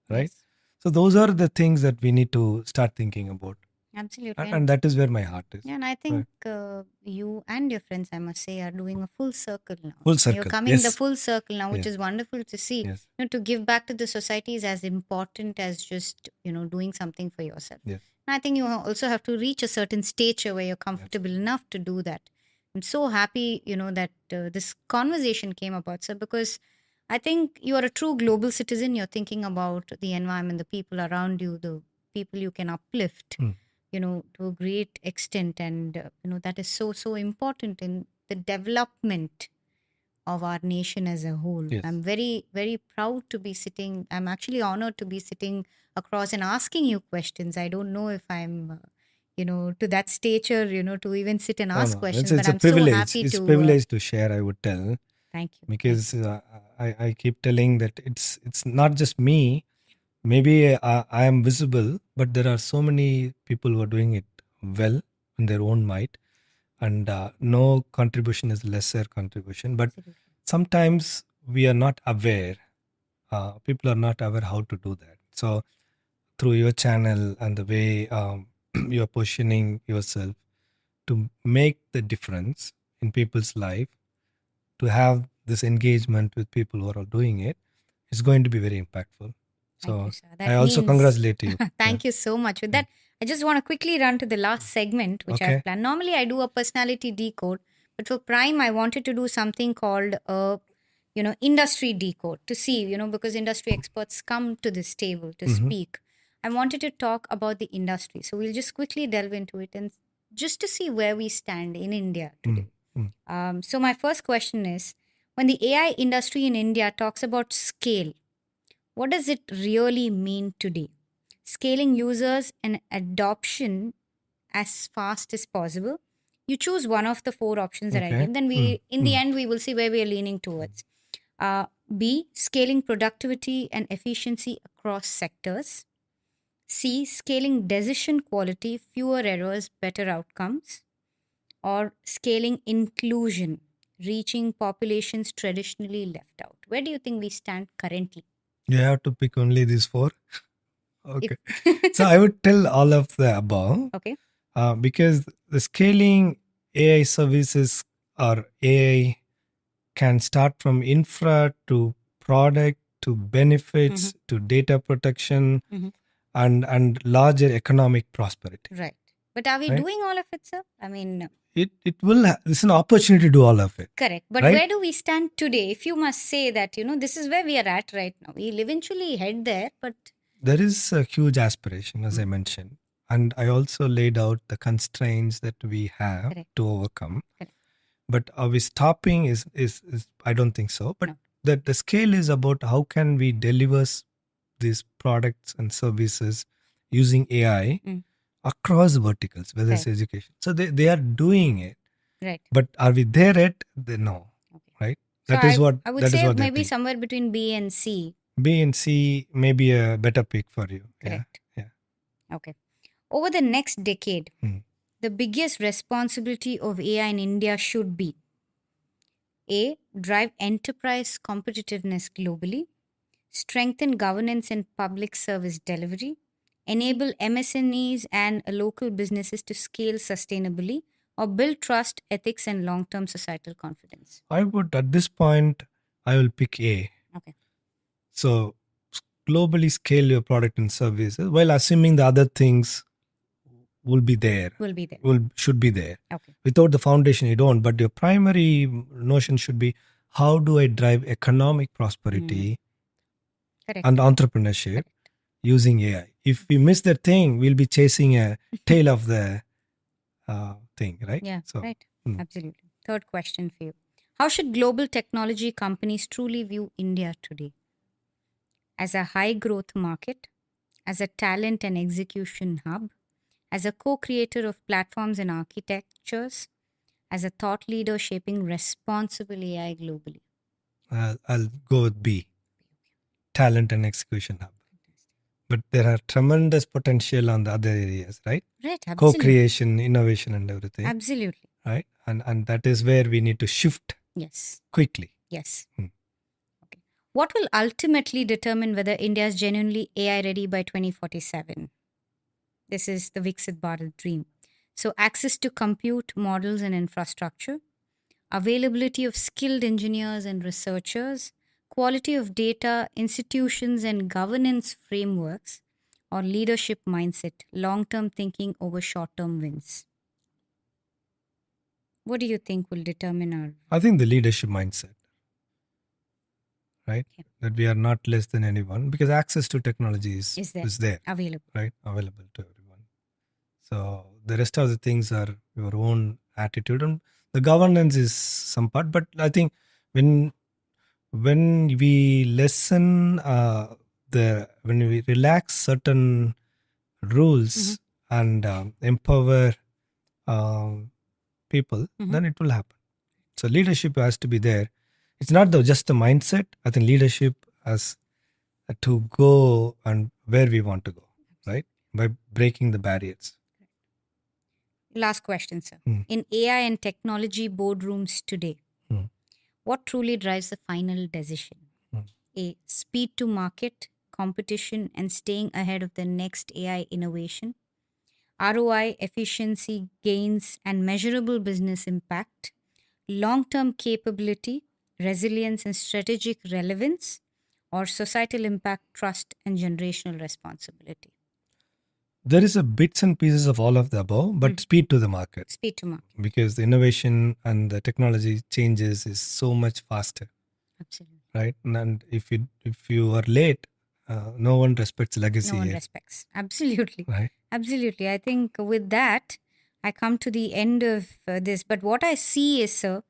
right? Yes. So those are the things that we need to start thinking about. Absolutely. And that is where my heart is. Yeah, and I think you and your friends, I must say, are doing a full circle now. Full You're circle. coming the Yes. full circle now, which Yes. is wonderful to see. Yes. To give back to the society is as important as just, doing something for yourself. Yes. And I think you also have to reach a certain stature where you're comfortable enough to do that. I'm so happy, that this conversation came about, sir, because I think you are a true global citizen. You're thinking about the environment, the people around you, the people you can uplift to a great extent, and that is so important in the development of our nation as a whole. Yes. I'm very, very proud to be sitting. I'm actually honored to be sitting across and asking you questions. I don't know if I'm to that stature, to even sit and ask questions, It's but a I'm so privilege. happy It's to privilege to share, I would tell. Thank you. Because I keep telling that it's not just me. Maybe I am visible, but there are so many people who are doing it well in their own might, and no contribution is lesser contribution. But Absolutely. sometimes we are not aware. People are not aware how to do that. So through your channel and the way you are positioning yourself to make the difference in people's life, to have this engagement with people who are all doing it, is going to be very impactful. Thank So you, sir. That I also means congratulate you. Thank you so much. With that, I just want to quickly run to the last segment, which Okay. I've planned. Normally, I do a personality decode, but for Prime, I wanted to do something called a, industry decode to see, because industry experts come to this table to speak. I wanted to talk about the industry. So we'll just quickly delve into it and just to see where we stand in India today. So my first question is, when the AI industry in India talks about scale, what does it really mean today? Scaling users and adoption as fast as possible. You choose one of the four options that I Okay. give. Then in the end, we will see where we are leaning towards. B, scaling productivity and efficiency across sectors. C, scaling decision quality, fewer errors, better outcomes. Or scaling inclusion, reaching populations traditionally left out. Where do you think we stand currently? You have to pick only these four. Okay. So I would tell all of the above. Okay. Because the scaling AI services or AI can start from infra to product to benefits to data protection and larger economic prosperity. Right. But are we Right? doing all of it, sir? I mean, It will it's an opportunity to do all of it. correct. But right? where do we stand today? If you must say that, this is where we are at right now. We'll eventually head there, but There is a huge aspiration, as I mentioned, and I also laid out the constraints that we have Correct. to overcome. Correct. But are we stopping? Is I don't think so. But No. the scale is about how can we deliver these products and services using AI across verticals, whether it's Right. education. So they are doing it. Right. But are we there yet? No. Okay. Right. So That is what I would that is say what they maybe think. somewhere between B and C. B and C may be a better pick for you. Correct. Yeah. Okay. Over the next decade, the biggest responsibility of AI in India should be A, drive enterprise competitiveness globally, strengthen governance and public service delivery, enable MSMEs and local businesses to scale sustainably, or build trust, ethics, and long term societal confidence. I would, at this point, I will pick A. Okay. So globally scale your product and services while assuming the other things will be there. Should be there. Okay. Without the foundation, you don't. But your primary notion should be, how do I drive economic prosperity Correct. and entrepreneurship using AI? If we miss that thing, we'll be chasing a tail of the thing, right? Yeah, So, right. Absolutely. Third question for you. How should global technology companies truly view India today? As a high growth market, as a talent and execution hub, as a co-creator of platforms and architectures, as a thought leader shaping responsible AI globally? I'll go with B. Talent and execution hub. But there are tremendous potential on the other areas, right? Right, absolutely. Co-creation, innovation and everything. Absolutely. Right? And that is where we need to shift quickly. Yes. Okay. What will ultimately determine whether India is genuinely AI ready by 2047? This is the Viksit Bharat dream. So access to compute, models and infrastructure, availability of skilled engineers and researchers, quality of data, institutions and governance frameworks, or leadership mindset, long-term thinking over short-term wins. What do you think will determine our... I think the leadership mindset, right? Okay. That we are not less than anyone, because access to technology is there, available, right? Available to everyone. So the rest of the things are your own attitude, and the governance is some part. But I think when we lessen when we relax certain rules and empower people, then it will happen. So leadership has to be there. It's not just the mindset. I think leadership has to go and where we want to go, right? By breaking the barriers. Last question, sir. In AI and technology boardrooms today, what truly drives the final decision? A, speed to market, competition, and staying ahead of the next AI innovation. ROI, efficiency, gains, and measurable business impact. Long-term capability, resilience, and strategic relevance. Or societal impact, trust, and generational responsibility. There is a bits and pieces of all of the above, but speed to the market. Speed to market. Because the innovation and the technology changes is so much faster. Absolutely. Right? And if you are late, no one respects legacy. No one respects. Absolutely. Right? Absolutely. I think with that, I come to the end of this. But what I see is, sir,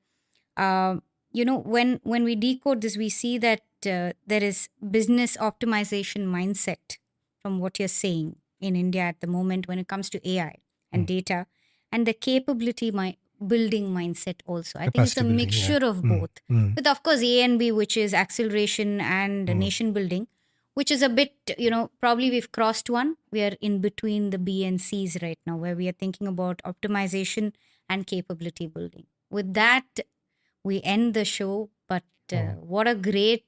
when we decode this, we see that there is business optimization mindset from what you're saying in India at the moment when it comes to AI and data, and the capability building mindset also. I think it's a mixture of both. With, of course, A and B, which is acceleration and nation building, which is a bit, probably we've crossed one. We are in between the B and C's right now, where we are thinking about optimization and capability building. With that, we end the show. But what a great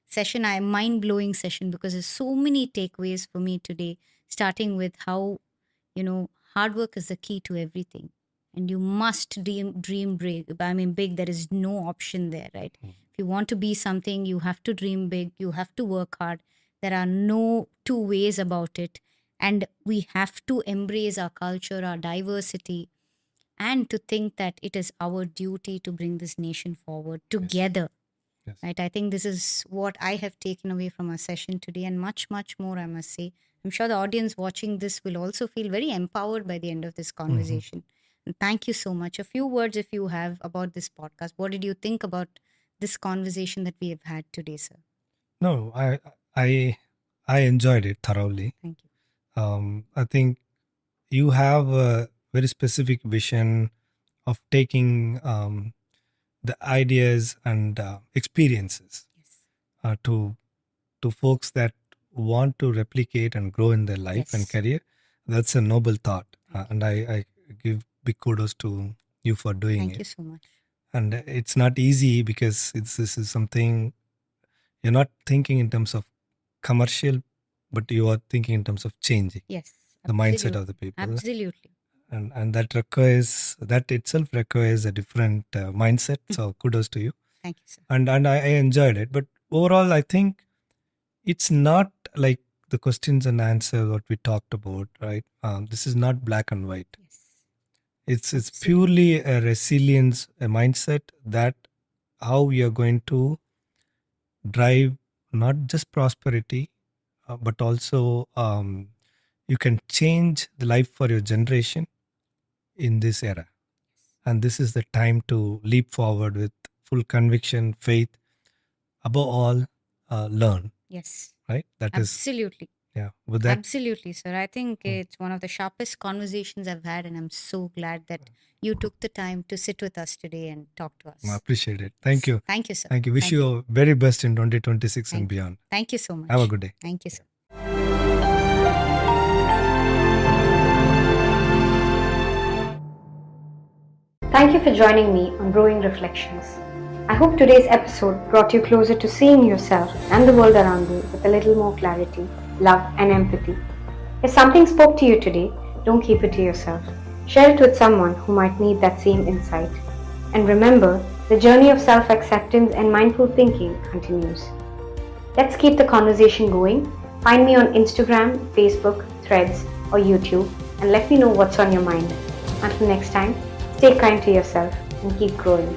session, a mind-blowing session, because there's so many takeaways for me today, starting with how, hard work is the key to everything. And you must dream big. I mean, big, there is no option there, right? If you want to be something, you have to dream big. You have to work hard. There are no two ways about it. And we have to embrace our culture, our diversity, and to think that it is our duty to bring this nation forward together. Yes. Right? I think this is what I have taken away from our session today, and much, much more, I must say. I'm sure the audience watching this will also feel very empowered by the end of this conversation. And thank you so much. A few words, if you have, about this podcast. What did you think about this conversation that we have had today, sir? No, I enjoyed it thoroughly. Thank you. I think you have a very specific vision of taking the ideas and experiences to folks that want to replicate and grow in their life and career. That's a noble thought, and I give big kudos to you for doing it. Thank you so much. And it's not easy, because this is something you're not thinking in terms of commercial, but you are thinking in terms of changing the mindset of the people. Absolutely. And that itself requires a different mindset. So kudos to you. Thank you, sir. And I enjoyed it. But overall, I think it's not like the questions and answers what we talked about, right? This is not black and white. Yes. It's purely a resilience, a mindset, that how we are going to drive not just prosperity, but also you can change the life for your generation in this era. And this is the time to leap forward with full conviction, faith, above all, learn. Yes. Right? That Absolutely. With that, absolutely, sir. I think it's one of the sharpest conversations I've had, and I'm so glad that you took the time to sit with us today and talk to us. I appreciate it. Thank you. Thank you, sir. Thank you. Wish you very best in 2026 and beyond. Thank you so much. Have a good day. Thank you, sir. Thank you for joining me on Brewing Reflections. I hope today's episode brought you closer to seeing yourself and the world around you with a little more clarity, love and empathy. If something spoke to you today, don't keep it to yourself. Share it with someone who might need that same insight. And remember, the journey of self-acceptance and mindful thinking continues. Let's keep the conversation going. Find me on Instagram, Facebook, Threads, or YouTube, and let me know what's on your mind. Until next time, stay kind to yourself and keep growing.